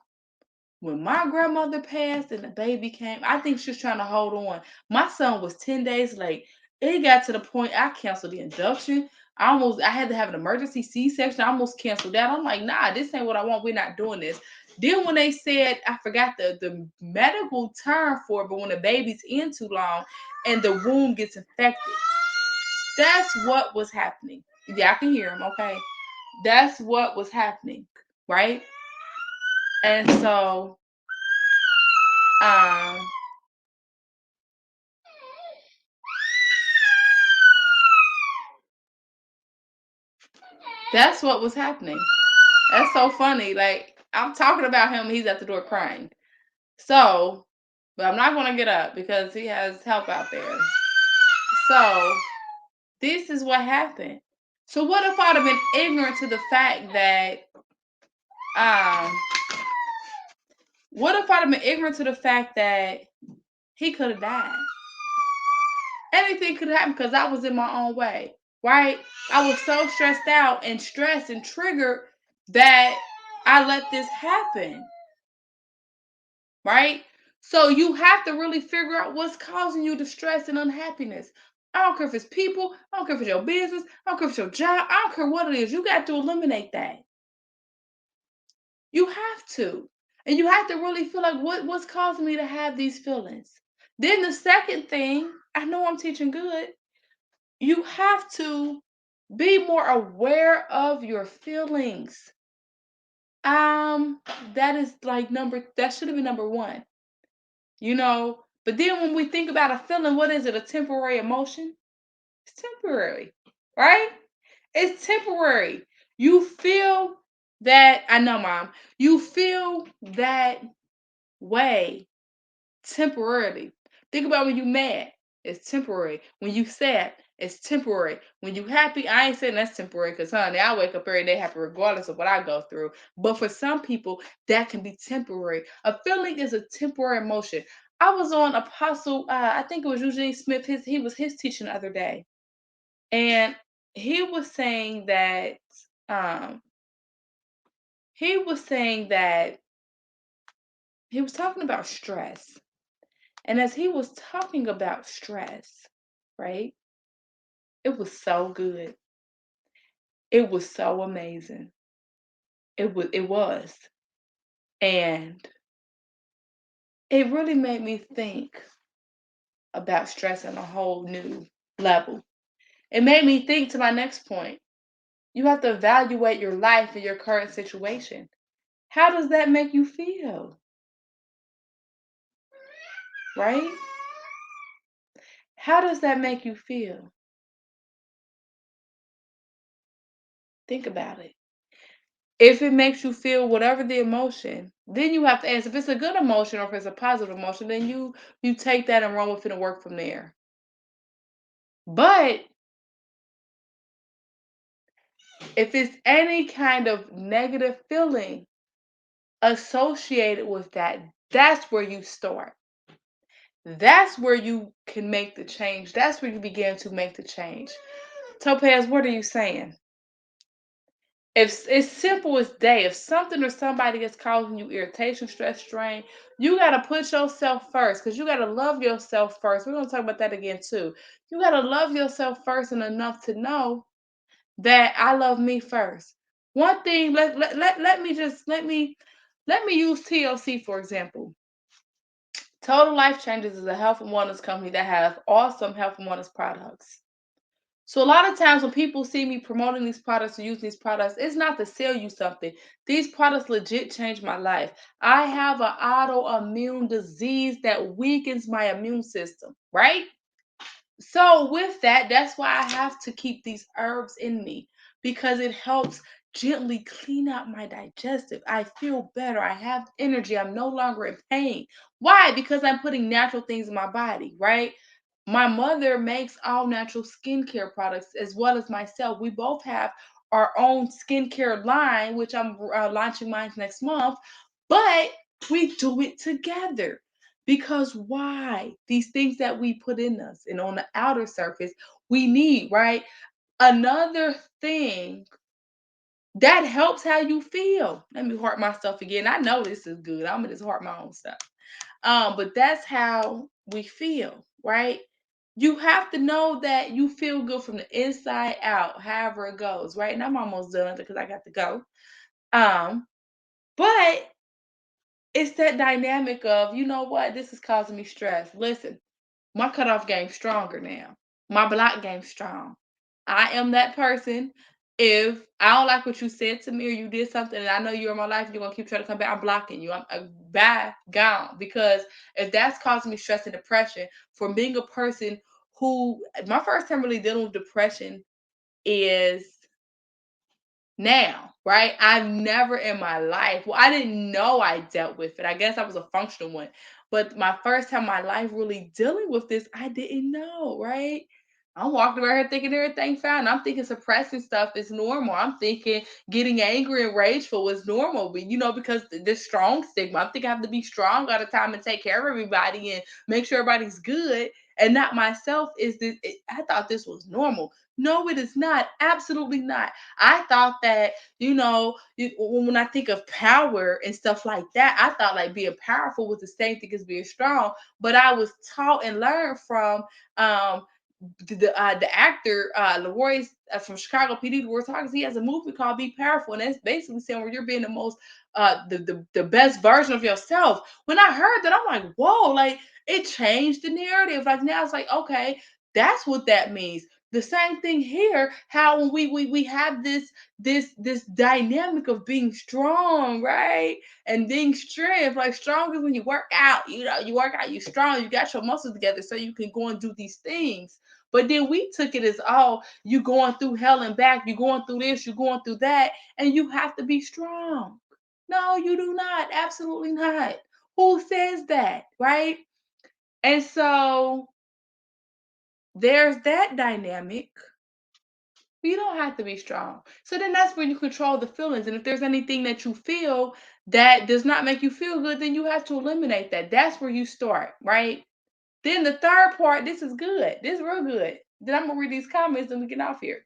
When my grandmother passed and the baby came, I think she was trying to hold on. My son was 10 days late. It got to the point I canceled the induction. I had to have an emergency C-section. I almost canceled that. I'm like, nah, this ain't what I want. We're not doing this. Then when they said, I forgot the medical term for it, but when the baby's in too long and the womb gets infected, that's what was happening. Yeah, I can hear him, okay? That's what was happening, right? And so, um, that's what was happening. That's so funny. Like, I'm talking about him, he's at the door crying. So, but I'm not going to get up because he has help out there. So, this is what happened. So, what if I'd have been ignorant to the fact that, um, what if I'd have been ignorant to the fact that he could have died? Anything could happen because I was in my own way, right? I was so stressed out and stressed and triggered that I let this happen, right? So you have to really figure out what's causing you the stress and unhappiness. I don't care if it's people, I don't care if it's your business, I don't care if it's your job, I don't care what it is. You got to eliminate that. You have to. And you have to really feel like what's causing me to have these feelings. Then the second thing, I know I'm teaching good. You have to be more aware of your feelings. That is like that should have been number one, you know. But then when we think about a feeling, what is it? A temporary emotion? It's temporary, right? It's temporary. You feel that, I know, mom, you feel that way temporarily. Think about when you mad, it's temporary. When you sad, it's temporary. When you happy, I ain't saying that's temporary because honey, I wake up every day happy regardless of what I go through. But for some people, that can be temporary. A feeling is a temporary emotion. I was on Apostle, I think it was Eugene Smith. He was his teaching the other day, and he was saying that um, he was saying that he was talking about stress. And as he was talking about stress, right? It was so good. It was so amazing. It was. And it really made me think about stress on a whole new level. It made me think to my next point. You have to evaluate your life and your current situation. How does that make you feel? Right? How does that make you feel? Think about it. If it makes you feel whatever the emotion, then you have to ask if it's a good emotion or if it's a positive emotion, then you take that and run with it and work from there. But if it's any kind of negative feeling associated with that, that's where you start. That's where you can make the change. That's where you begin to make the change. Topaz, what are you saying? If it's simple as day, if something or somebody is causing you irritation, stress, strain, you got to put yourself first because you got to love yourself first. We're going to talk about that again too. You got to love yourself first and enough to know that I love me first. One thing, let me use TLC for example. Total Life Changes is a health and wellness company that has awesome health and wellness products. So a lot of times when people see me promoting these products or using these products, it's not to sell you something. These products legit changed my life. I have an autoimmune disease that weakens my immune system, right? So with that, that's why I have to keep these herbs in me because it helps gently clean out my digestive. I feel better. I have energy. I'm no longer in pain. Why? Because I'm putting natural things in my body, right? My mother makes all natural skincare products as well as myself. We both have our own skincare line, which I'm launching mine next month, but we do it together. Because why? These things that we put in us and on the outer surface, we need, right? Another thing that helps how you feel. Let me heart myself again. I know this is good. I'm gonna just heart my own stuff. But that's how we feel, right? You have to know that you feel good from the inside out, however it goes, right? And I'm almost done because I got to go. Um, but it's that dynamic of, you know what, this is causing me stress. Listen, my cutoff game's stronger now. My block game's strong. I am that person. If I don't like what you said to me or you did something and I know you're in my life and you're gonna keep trying to come back, I'm blocking you. I'm bye, gone. Because if that's causing me stress and depression, from being a person who my first time really dealing with depression is now, right? I've never in my life, well, I didn't know I dealt with it. I guess I was a functional one. But my first time in my life really dealing with this, I didn't know, right? I'm walking around here thinking everything fine. I'm thinking suppressing stuff is normal. I'm thinking getting angry and rageful is normal. But because this strong stigma, I'm thinking I have to be strong all the time and take care of everybody and make sure everybody's good and not myself. I thought this was normal. No, it is not. Absolutely not. I thought that, when I think of power and stuff like that, I thought like being powerful was the same thing as being strong. But I was taught and learned from the actor Leroy from Chicago PD, Leroy Hawkins. He has a movie called Be Powerful, and that's basically saying where you're being the most the best version of yourself. When I heard that, I'm like, whoa, like it changed the narrative. Like now it's like, okay, that's what that means. The same thing here, how when we have this dynamic of being strong, right? And being strength, like strong is when you work out, you work out, you strong, you got your muscles together so you can go and do these things. But then we took it as, oh, you going through hell and back, you going through this, you going through that, and you have to be strong. No, you do not. Absolutely not. Who says that, right? And so there's that dynamic. You don't have to be strong. So then that's where you control the feelings. And if there's anything that you feel that does not make you feel good, then you have to eliminate that. That's where you start, right? Then the third part, this is good. This is real good. Then I'm gonna read these comments and we get off here.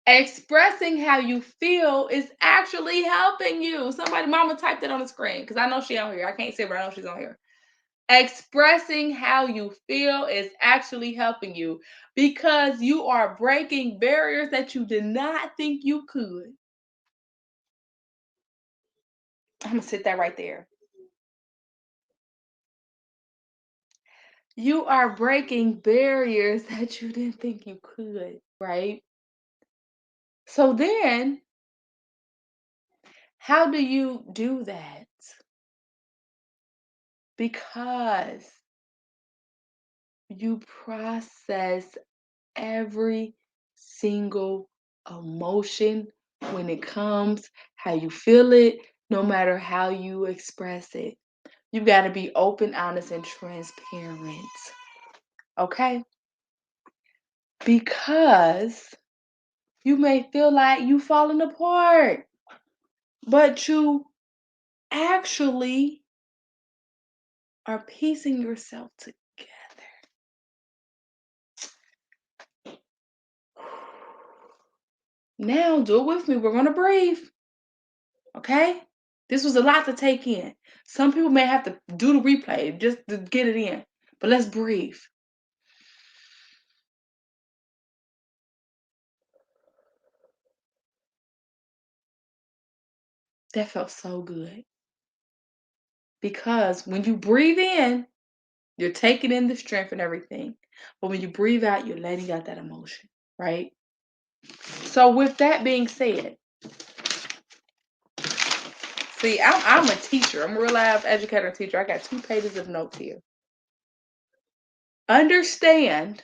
Expressing how you feel is actually helping you. Somebody, mama, typed it on the screen because I know she on here. I can't say, but I know she's on here. Expressing how you feel is actually helping you because you are breaking barriers that you did not think you could. I'm gonna sit that right there. You are breaking barriers that you didn't think you could, right? So then, how do you do that? Because you process every single emotion when it comes, how you feel it, no matter how you express it. You've got to be open, honest, and transparent. Okay? Because you may feel like you falling apart, but you actually are piecing yourself together. Now, do it with me. We're going to breathe. Okay? This was a lot to take in. Some people may have to do the replay just to get it in. But let's breathe. That felt so good. Because when you breathe in, you're taking in the strength and everything. But when you breathe out, you're letting out that emotion, right? So with that being said, see, I'm a teacher. I'm a real life educator and teacher. I got 2 pages of notes here. Understand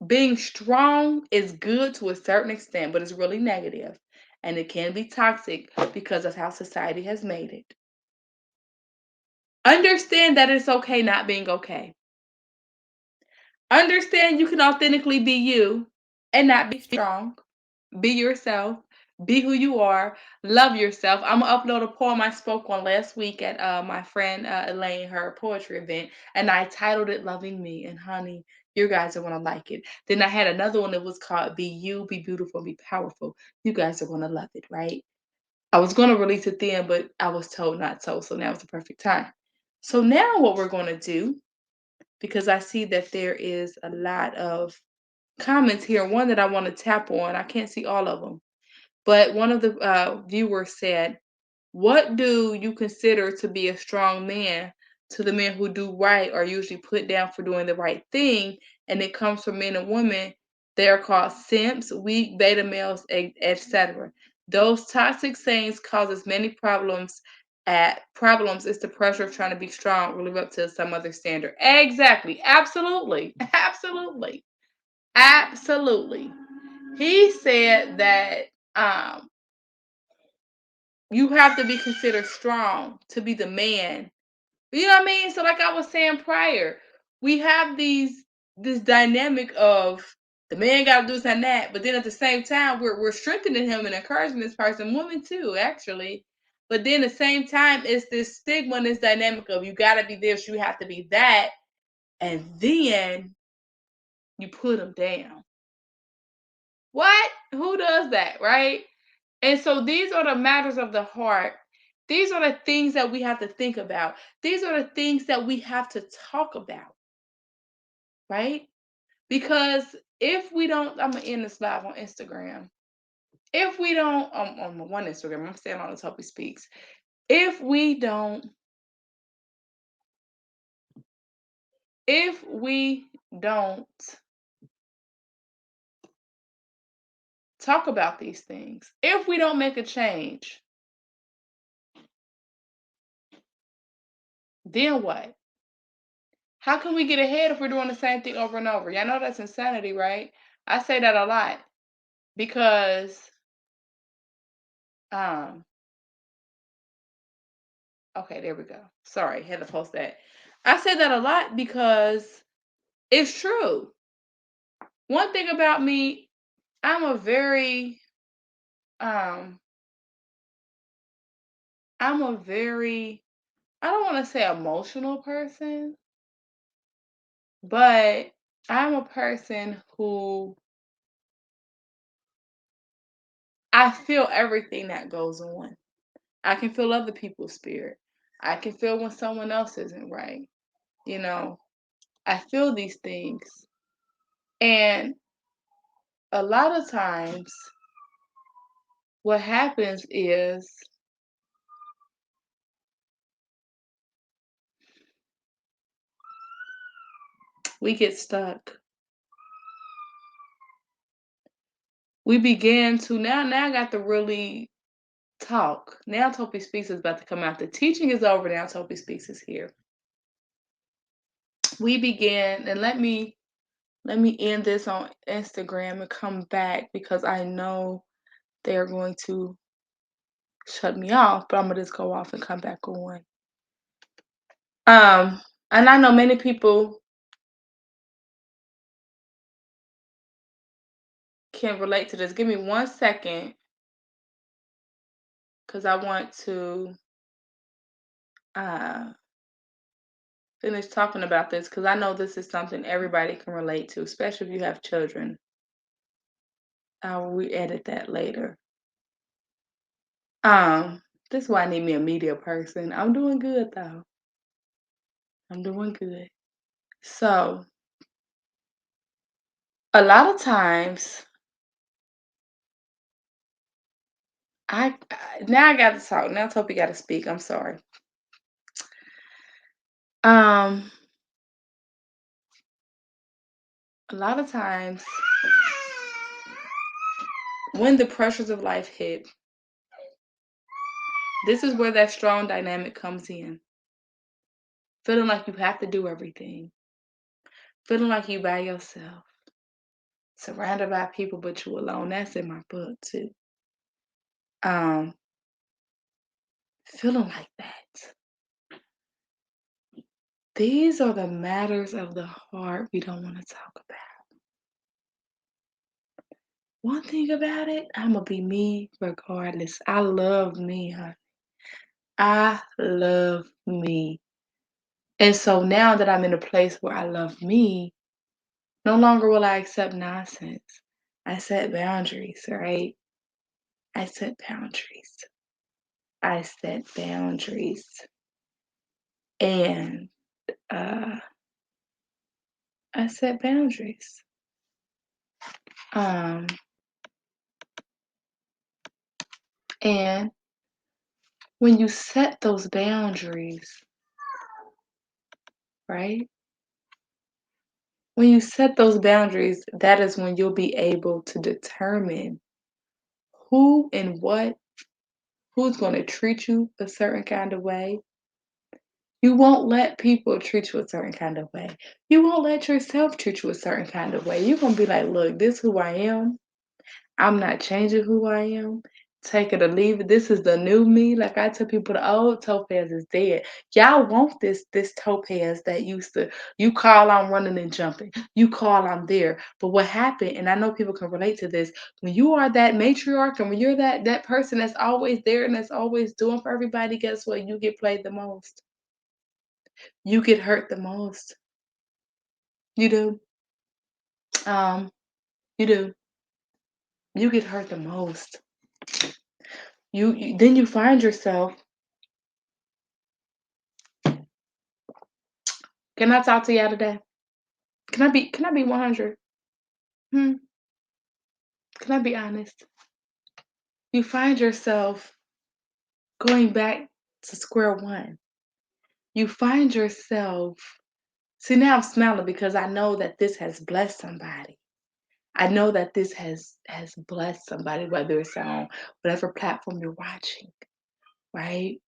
being strong is good to a certain extent, but it's really negative, and it can be toxic because of how society has made it. Understand that it's okay not being okay. Understand you can authentically be you and not be strong. Be yourself. Be who you are. Love yourself. I'm gonna upload a poem I spoke on last week at my friend Elaine, her poetry event, and I titled it "Loving Me." And honey, you guys are gonna like it. Then I had another one that was called "Be You, Be Beautiful, Be Powerful." You guys are gonna love it, right? I was gonna release it then, but I was told not so. So now is the perfect time. So now what we're gonna do, because I see that there is a lot of comments here. One that I want to tap on. I can't see all of them. But one of the viewers said, "What do you consider to be a strong man? To the men who do right are usually put down for doing the right thing, and it comes from men and women. They are called simps, weak, beta males, etc. Those toxic sayings causes many problems. At problems is the pressure of trying to be strong or live up to some other standard." Exactly, absolutely, absolutely, absolutely. He said that um you have to be considered strong to be the man. You know what I mean? So like I was saying prior, we have this dynamic of the man gotta do this and that, but then at the same time we're strengthening him and encouraging this person, women too, actually. But then at the same time, it's this stigma and this dynamic of you gotta be this, you have to be that, and then you put them down. What? Who does that, right? And so these are the matters of the heart. These are the things that we have to think about. These are the things that we have to talk about, right? Because if we don't, I'm gonna end this live on Instagram. If we don't, on one Instagram, I'm staying on the Topic Speaks. If we don't, if we don't talk about these things, if we don't make a change, then what? How can we get ahead if we're doing the same thing over and over? Y'all know that's insanity, right? I say that a lot because um okay, there we go. Sorry, had to post that. I say that a lot because it's true. One thing about me, I'm a very um I'm a very I don't want to say emotional person, but I'm a person who I feel everything that goes on. I can feel other people's spirit. I can feel when someone else isn't right. You know, I feel these things. And a lot of times, what happens is we get stuck. We began to now I got to really talk. Now Topi Speaks is about to come out. The teaching is over. Now Topi Speaks is here. We began, and let me end this on Instagram and come back because I know they're going to shut me off, but I'm gonna just go off and come back on. And I know many people can relate to this. Give me 1 second, because I want to uh finish talking about this because I know this is something everybody can relate to, especially if you have children. I will re-edit that later. Um, this is why I need me a media person. I'm doing good though. I'm doing good. So a lot of times now I got to talk. Now Topi got to speak. I'm sorry. Um, a lot of times when the pressures of life hit, this is where that strong dynamic comes in. Feeling like you have to do everything. Feeling like you by yourself. Surrounded by people but you alone. That's in my book too. Um, feeling like that. These are the matters of the heart we don't want to talk about. One thing about it, I'm gonna be me regardless. I love me, honey. I love me. And so now that I'm in a place where I love me, no longer will I accept nonsense. I set boundaries, right? I set boundaries. I set boundaries. And uh, I set boundaries. Um, and when you set those boundaries, right? When you set those boundaries, that is when you'll be able to determine who and who's going to treat you a certain kind of way. You won't let people treat you a certain kind of way. You won't let yourself treat you a certain kind of way. You're going to be like, look, this is who I am. I'm not changing who I am. Take it or leave it. This is the new me. Like I tell people, the old Topaz is dead. Y'all want this Topaz that used to, you call I'm running and jumping. You call I'm there. But what happened, and I know people can relate to this, when you are that matriarch and when you're that person that's always there and that's always doing for everybody, guess what? You get played the most. You get hurt the most. You do. Um, you do. You get hurt the most. You then you find yourself. Can I talk to y'all today? Can I be 100? Hmm? Can I be honest? You find yourself going back to square one. You find yourself, see now I'm smiling because I know that this has blessed somebody. I know that this has blessed somebody, whether it's on whatever platform you're watching, right?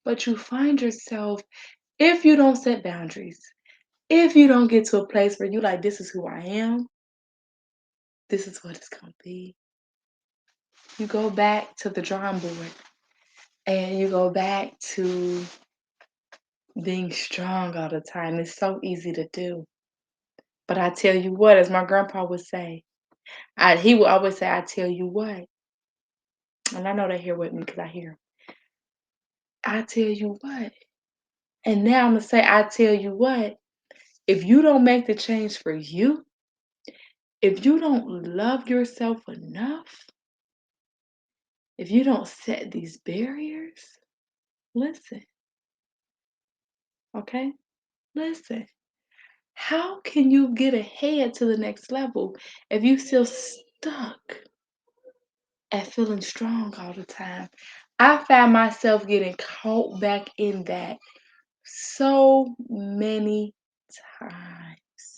But you find yourself, if you don't set boundaries, if you don't get to a place where you like, this is who I am, this is what it's gonna be. You go back to the drawing board and you go back to being strong all the time. It's so easy to do. But I tell you what, as my grandpa would say, he would always say, I tell you what. And I know they're here with me because I hear him. I tell you what. And now I'm going to say, I tell you what. If you don't make the change for you, if you don't love yourself enough, if you don't set these barriers, listen, okay? Listen. How can you get ahead to the next level if you still stuck at feeling strong all the time? I found myself getting caught back in that so many times.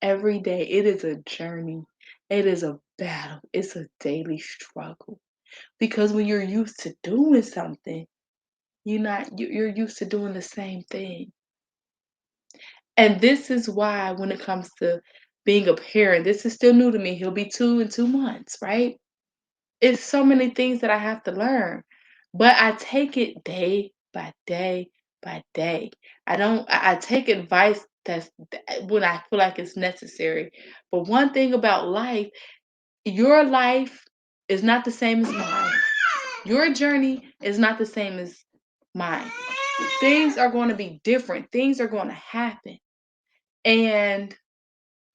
Every day, it is a journey. It is a battle. It's a daily struggle. Because when you're used to doing something, you're used to doing the same thing. And this is why when it comes to being a parent, this is still new to me. He'll be 2 in 2 months, right? It's so many things that I have to learn, but I take it day by day by day. I take advice when I feel like it's necessary. But one thing about life, your life is not the same as mine. Your journey is not the same as mine. Things are going to be different. Things are going to happen. And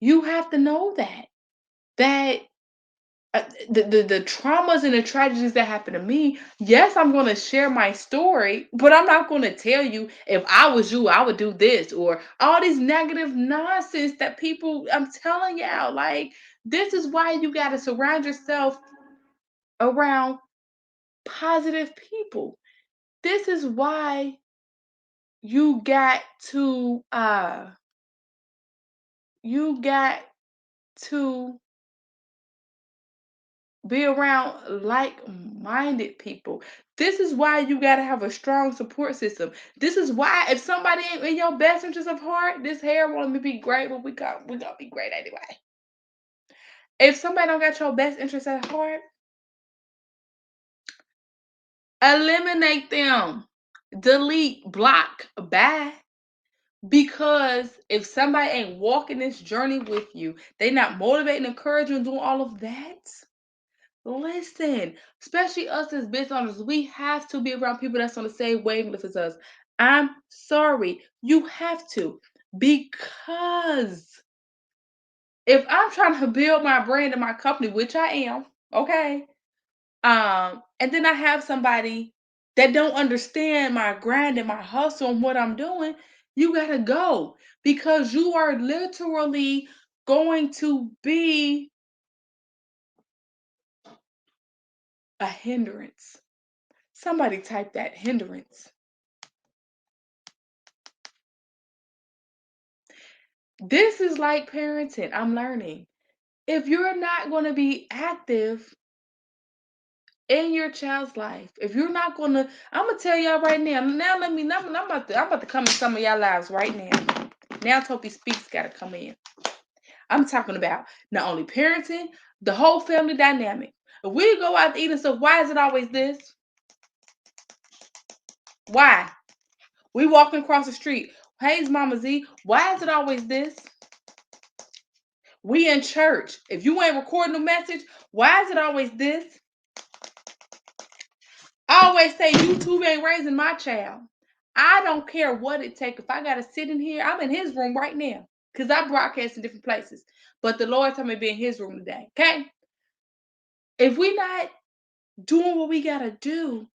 you have to know that the traumas and the tragedies that happened to me, yes, I'm going to share my story, but I'm not going to tell you if I was you, I would do this or all these negative nonsense that people, I'm telling y'all, like, this is why you got to surround yourself around positive people. This is why you got to, you got to be around like-minded people. This is why you gotta have a strong support system. This is why if somebody ain't in your best interest of heart, this hair want to be great, but we gonna be great anyway. If somebody don't got your best interest at heart, eliminate them. Delete, block, bye. Because if somebody ain't walking this journey with you, they not motivating, encouraging, and doing all of that. Listen, especially us as business owners, we have to be around people that's on the same wavelength as us. I'm sorry, you have to. Because if I'm trying to build my brand and my company, which I am, okay, and then I have somebody that don't understand my grind and my hustle and what I'm doing, you gotta go because you are literally going to be a hindrance. Somebody type that hindrance. This is like parenting. I'm learning. If you're not going to be active in your child's life, if you're not going to, I'm gonna tell y'all right now. Now let me. I'm about to come in some of y'all lives right now. Now Topi Speaks got to come in. I'm talking about not only parenting, the whole family dynamic. If we go out to eat and stuff, why is it always this? Why? We walking across the street. Hey, Mama Z. Why is it always this? We in church. If you ain't recording the message, why is it always this? I always say YouTube ain't raising my child. I don't care what it takes. If I gotta sit in here, I'm in his room right now. Because I broadcast in different places. But the Lord told me to be in his room today. Okay? If we not doing what we gotta do,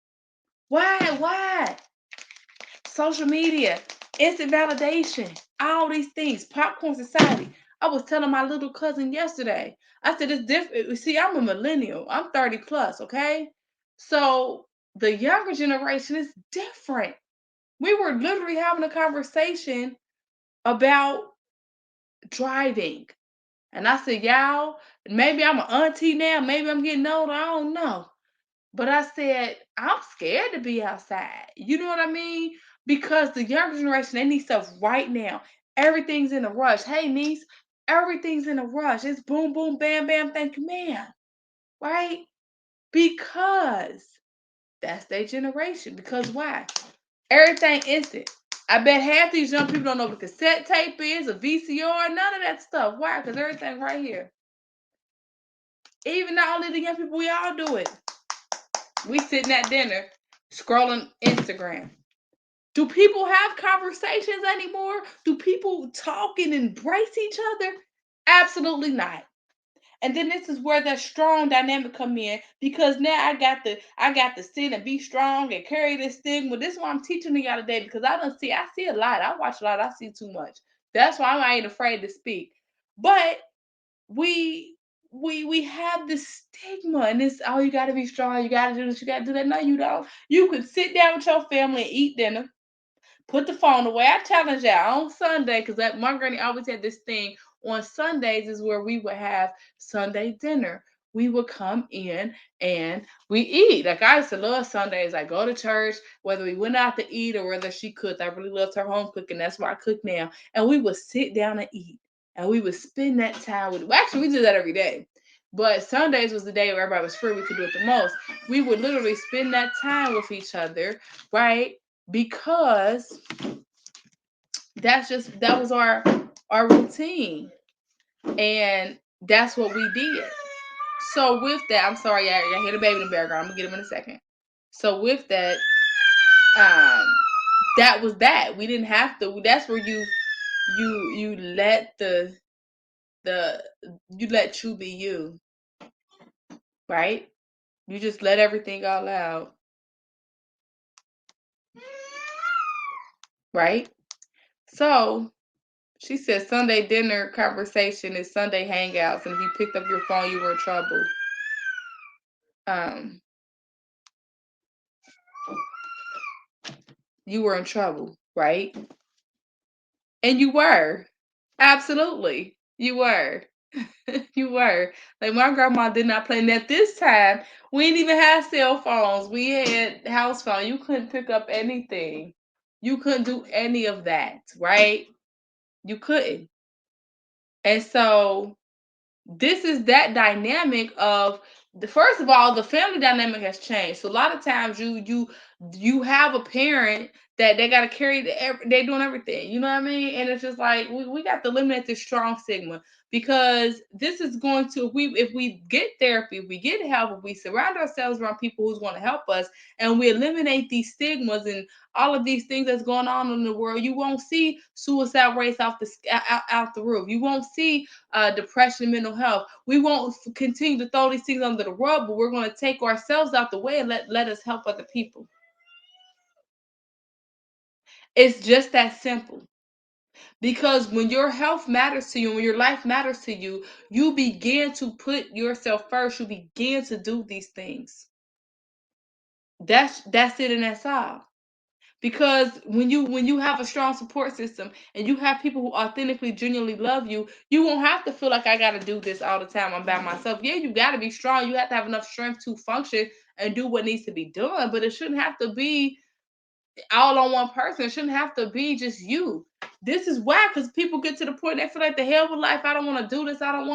why? Social media, instant validation, all these things, popcorn society. I was telling my little cousin yesterday. I said it's different. See, I'm a millennial. I'm 30 plus, okay? So the younger generation is different. We were literally having a conversation about driving. And I said, y'all, maybe I'm an auntie now, maybe I'm getting older, I don't know. But I said, I'm scared to be outside. You know what I mean? Because the younger generation, they need stuff right now. Everything's in a rush. Hey, niece, everything's in a rush. It's boom, boom, bam, bam, thank you, ma'am. Right? Because that's their generation. Because why? Everything instant. I bet half these young people don't know what a cassette tape is, a VCR, none of that stuff. Why? Because everything right here. Even not only the young people, we all do it. We sitting at dinner scrolling Instagram. Do people have conversations anymore? Do people talk and embrace each other? Absolutely not. And then this is where that strong dynamic come in because now I got to sit and be strong and carry this thing. Well, this is what I'm teaching y'all today because I see a lot. I watch a lot. I see too much. That's why I ain't afraid to speak. But we we have this stigma and this, oh, you got to be strong, you got to do this, you got to do that. No, you don't. You could sit down with your family and eat dinner, put the phone away. I challenge y'all on Sunday because my granny always had this thing on Sundays is where we would have Sunday dinner. We would come in and we eat. Like I used to love Sundays. I go to church, whether we went out to eat or whether she cooked. I really loved her home cooking. That's why I cook now. And we would sit down and eat. And we would spend that time with. Well, actually, we did that every day. But Sundays was the day where everybody was free. We could do it the most. We would literally spend that time with each other, right? Because that was our routine, and that's what we did. So with that, I'm sorry, y'all hear the baby in the background. I'm gonna get him in a second. So with that, um, that was that. We didn't have to. That's where you let the you let you be you, right? You just let everything out loud, right? So she said Sunday dinner conversation is Sunday hangouts, and if you picked up your phone, you were in trouble. Um, you were in trouble, right? And you were. Absolutely. You were. You were. Like my grandma did not play. And at this time, we didn't even have cell phones. We had house phone. You couldn't pick up anything. You couldn't do any of that, right? You couldn't. And so this is that dynamic of the first of all, the family dynamic has changed. So a lot of times you have a parent that they got to carry they're doing everything, you know what I mean? And it's just like we got to eliminate this strong stigma, because this is going to, if we get therapy, if we get help, if we surround ourselves around people who's going to help us, and we eliminate these stigmas and all of these things that's going on in the world, you won't see suicide rates out the roof. You won't see depression, mental health. We won't continue to throw these things under the rug, but we're going to take ourselves out the way and let us help other people. It's just that simple. Because when your health matters to you, when your life matters to you, you begin to put yourself first. You begin to do these things. That's it, and that's all. Because when you have a strong support system and you have people who authentically genuinely love you, you won't have to feel like I got to do this all the time, I'm by myself. Yeah, you got to be strong, you have to have enough strength to function and do what needs to be done, but it shouldn't have to be all on one person. It shouldn't have to be just you. This is why, because people get to the point they feel like the hell with life. I don't want to do this. I don't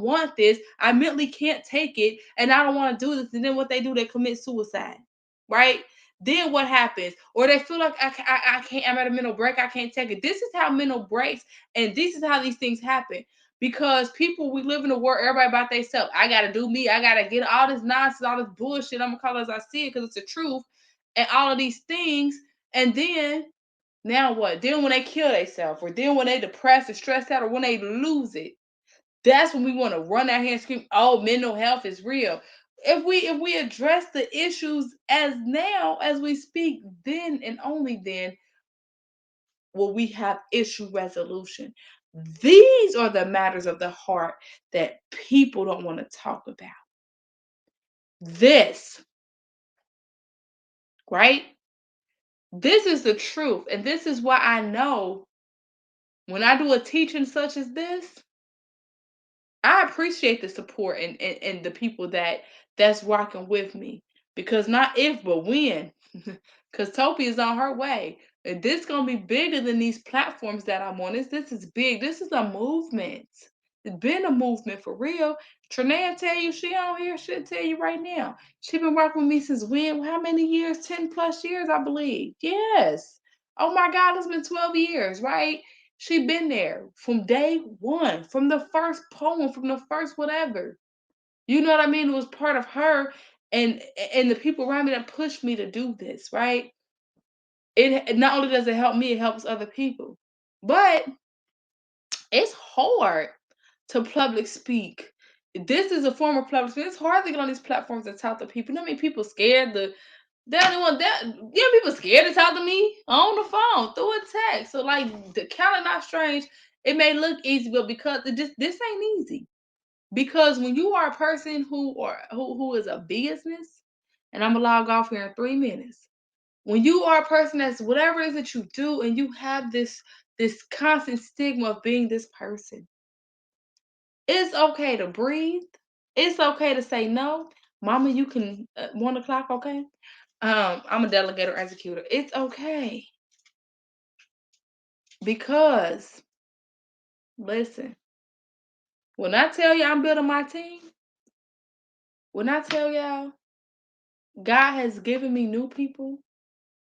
want this. I mentally can't take it, and I don't want to do this. And then what they do, they commit suicide, right? Then what happens? Or they feel like I can't. I'm at a mental break. I can't take it. This is how mental breaks, and this is how these things happen. Because people, we live in a world, everybody about themselves. I gotta do me. I gotta get all this nonsense, all this bullshit. I'm gonna call it as I see it because it's the truth, and all of these things. And then now what? Then when they kill themselves, or then when they depressed or stressed out, or when they lose it, that's when we want to run out here and scream, "Oh, mental health is real." If we address the issues as now as we speak, then and only then will we have issue resolution. These are the matters of the heart that people don't want to talk about. This, right? This is the truth. And this is why I know when I do a teaching such as this, I appreciate the support and the people that's rocking with me. Because not if, but when. Because Topi is on her way. And this gonna be bigger than these platforms that I'm on. This is big. This is a movement. It's been a movement for real. Trinea tell you she on here, she'll tell you right now. She been working with me since when? How many years? 10 plus years, I believe. Yes. Oh my God, it's been 12 years, right? She been there from day one, from the first poem, from the first whatever. You know what I mean? It was part of her and the people around me that pushed me to do this, right? It not only does it help me, it helps other people. But it's hard to public speak. This is a form of public speak. It's hard to get on these platforms and talk to people. You know how many people scared to they don't want that. Yeah, people scared to talk to me on the phone through a text. So like the kind of not strange. It may look easy, but because it just this ain't easy. Because when you are a person who is a business, and I'm gonna log off here in 3 minutes. When you are a person that's whatever it is that you do, and you have this constant stigma of being this person, It's okay to breathe. It's okay to say no. Mama, you can 1 o'clock, okay? I'm a delegator executor. It's okay because listen, when I tell you I'm building my team, when I tell y'all God has given me new people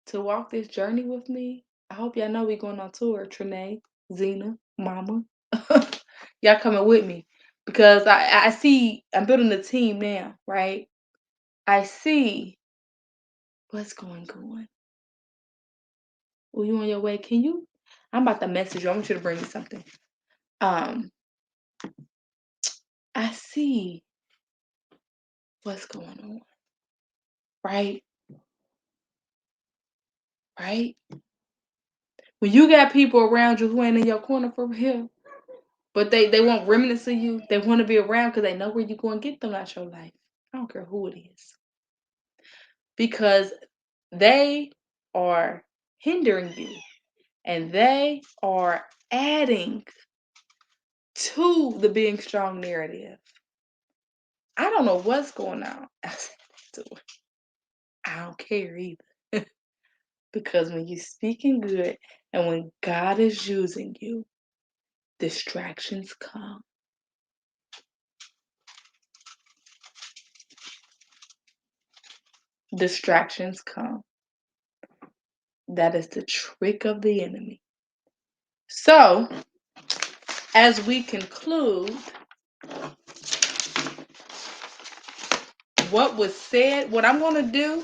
to walk this journey with me, I hope y'all know we're going on tour. Trinae, Zena, Mama, y'all coming with me because I see I'm building a team now, right? I see what's going on. Oh, you on your way? Can you? I'm about to message you. I want you to bring me something. Um, I see what's going on, right? Right? When you got people around you who ain't in your corner for real, but they want remnants of you, they want to be around because they know where you going to get them out your life. I don't care who it is. Because they are hindering you and they are adding to the being strong narrative. I don't know what's going on. I don't care either. Because when you're speaking good and when God is using you, distractions come. Distractions come. That is the trick of the enemy. So, as we conclude, what was said, what I'm going to do,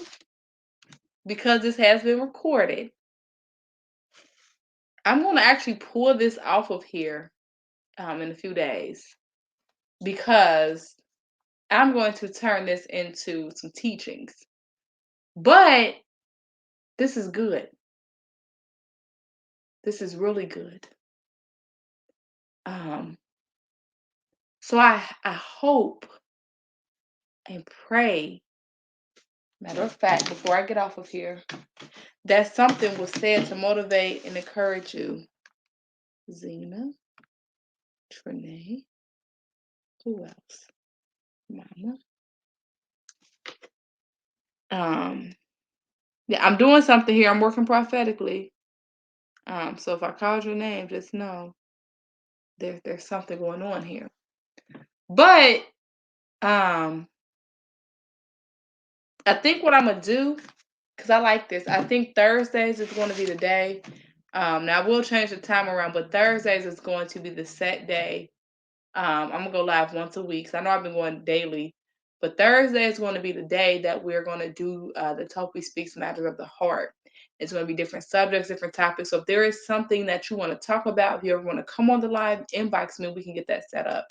because this has been recorded, I'm going to actually pull this off of here in a few days because I'm going to turn this into some teachings. But this is good. This is really good. So I hope and pray, matter of fact, before I get off of here, that something was said to motivate and encourage you. Zena, Trinae, who else? Mama. Yeah, I'm doing something here. I'm working prophetically. So if I called your name, just know there's something going on here. But I think what I'm gonna do, because I like this, I think Thursdays is going to be the day. Now I will change the time around, but Thursdays is going to be the set day. I'm gonna go live once a week. So I know I've been going daily, but Thursday is going to be the day that we're going to do the Topi Speaks Matters of the Heart. It's going to be different subjects, different topics. So if there is something that you want to talk about, if you ever want to come on the live, inbox me. We can get that set up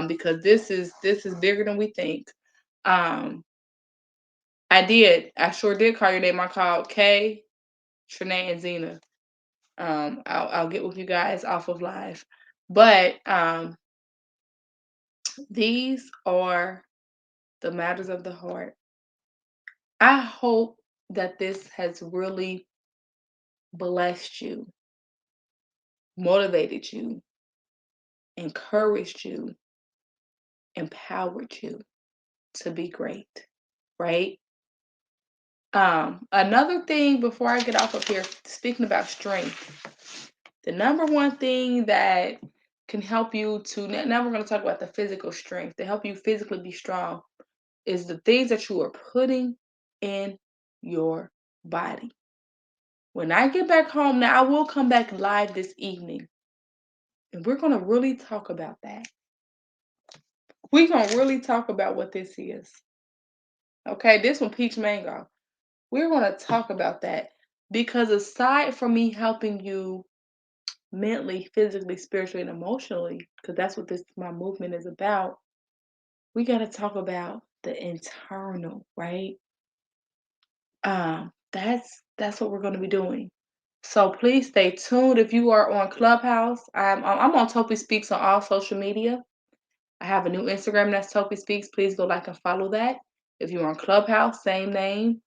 because this is bigger than we think. I sure did call your name. I called Kay, Trinae, and Zena. I'll get with you guys off of live, but these are the matters of the heart. I hope that this has really blessed you, motivated you, encouraged you, empowered you to be great, right? Another thing before I get off of here, speaking about strength, the number one thing that can help you to, now we're going to talk about the physical strength, to help you physically be strong, is the things that you are putting in your body. When I get back home, now I will come back live this evening, and we're going to really talk about that. We're going to really talk about what this is. Okay, this one, peach mango. We're going to talk about that because aside from me helping you mentally, physically, spiritually, and emotionally, because that's what my movement is about, we got to talk about the internal, right? That's what we're going to be doing. So please stay tuned. If you are on Clubhouse, I'm on Topi Speaks on all social media. I have a new Instagram that's Topi Speaks. Please go like and follow that. If you're on Clubhouse, same name.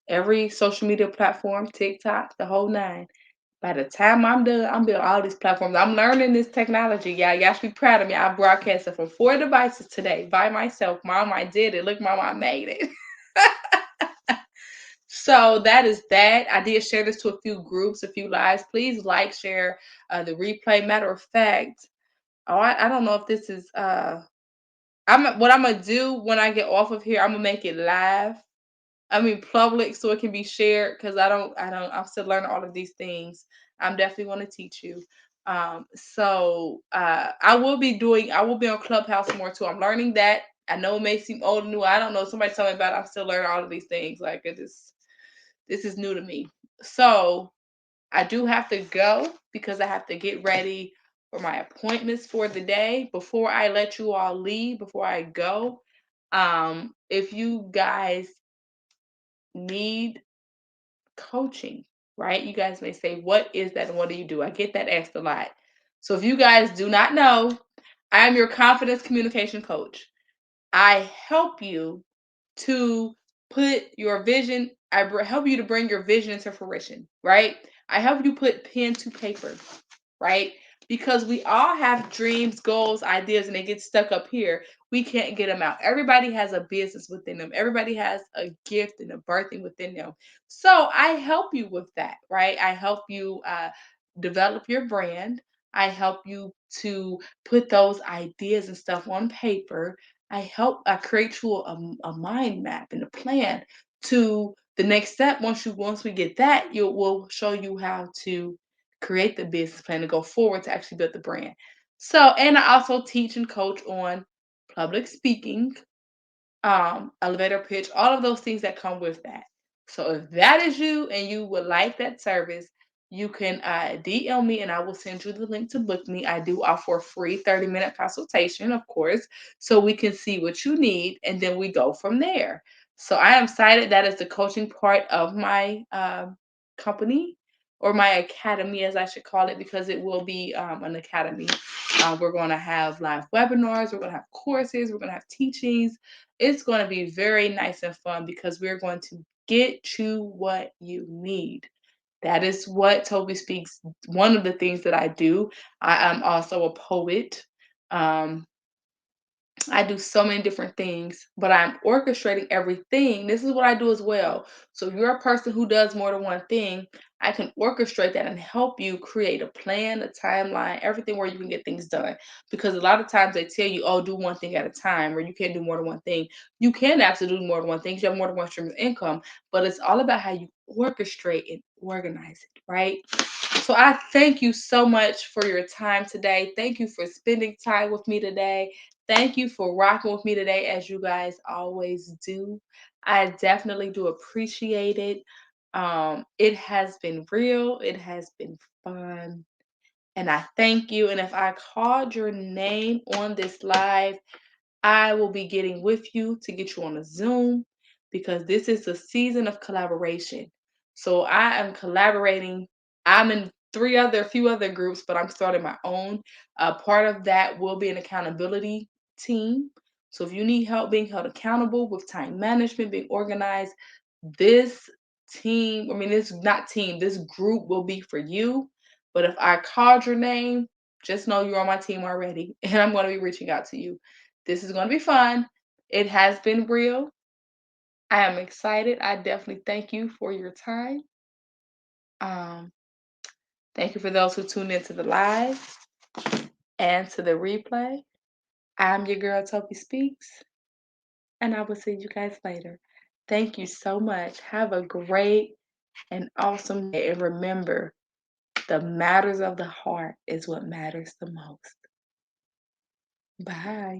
Every social media platform, TikTok, the whole nine. By the time I'm done, I'm building all these platforms. I'm learning this technology. Y'all should be proud of me. I broadcasted from 4 devices today by myself. Mom, I did it. Look, Mom, I made it. So that is that. I did share this to a few groups, a few lives. Please like, share the replay. Matter of fact, I don't know if this is what I'm gonna do when I get off of here. I'm gonna make it live. I mean public so it can be shared because I'm still learning all of these things. I'm definitely want to teach you. I will be on Clubhouse more too. I'm learning that. I know it may seem old and new. I don't know. Somebody tell me about it. I'm still learning all of these things. Like this is new to me. So I do have to go because I have to get ready for my appointments for the day. Before I let you all leave, before I go, if you guys need coaching, right? You guys may say, what is that and what do you do? I get that asked a lot. So if you guys do not know, I am your confidence communication coach. I help you to put your vision, help you to bring your vision into fruition, right? I help you put pen to paper, right? Because we all have dreams, goals, ideas, and they get stuck up here. We can't get them out. Everybody has a business within them. Everybody has a gift and a birthing within them. So I help you with that, right? I help you develop your brand. I help you to put those ideas and stuff on paper. I create you a mind map and a plan to the next step. Once we get that, we'll show you how to create the business plan to go forward to actually build the brand. So, and I also teach and coach on public speaking, elevator pitch, all of those things that come with that. So if that is you and you would like that service, you can DM me and I will send you the link to book me. I do offer a free 30-minute consultation, of course, so we can see what you need and then we go from there. So I am excited. That is the coaching part of my company or my academy, as I should call it, because it will be an academy. We're going to have live webinars, we're going to have courses, we're going to have teachings. It's going to be very nice and fun because we're going to get you what you need. That is what Toby Speaks. One of the things that I do. I am also a poet. Um, I do so many different things, but I'm orchestrating everything. This is what I do as well. So if you're a person who does more than one thing, I can orchestrate that and help you create a plan, a timeline, everything where you can get things done. Because a lot of times they tell you, oh, do one thing at a time, or you can't do more than one thing. You can absolutely do more than one thing. You have more than one stream of income, but it's all about how you orchestrate and organize it, right? So I thank you so much for your time today. Thank you for spending time with me today. Thank you for rocking with me today, as you guys always do. I definitely do appreciate it. It has been real, it has been fun, and I thank you. And if I called your name on this live, I will be getting with you to get you on a Zoom because this is a season of collaboration. So I am collaborating. I'm in few other groups, but I'm starting my own. Part of that will be an accountability team. So if you need help being held accountable with time management, being organized, this team, I mean, this not team, this group will be for you. But if I called your name, just know you're on my team already, and I'm going to be reaching out to you. This is going to be fun. It has been real. I am excited. I definitely thank you for your time. Um, Thank you for those who tuned into the live and to the replay. I'm your girl, Topi Speaks, and I will see you guys later. Thank you so much. Have a great and awesome day. And remember, the matters of the heart is what matters the most. Bye.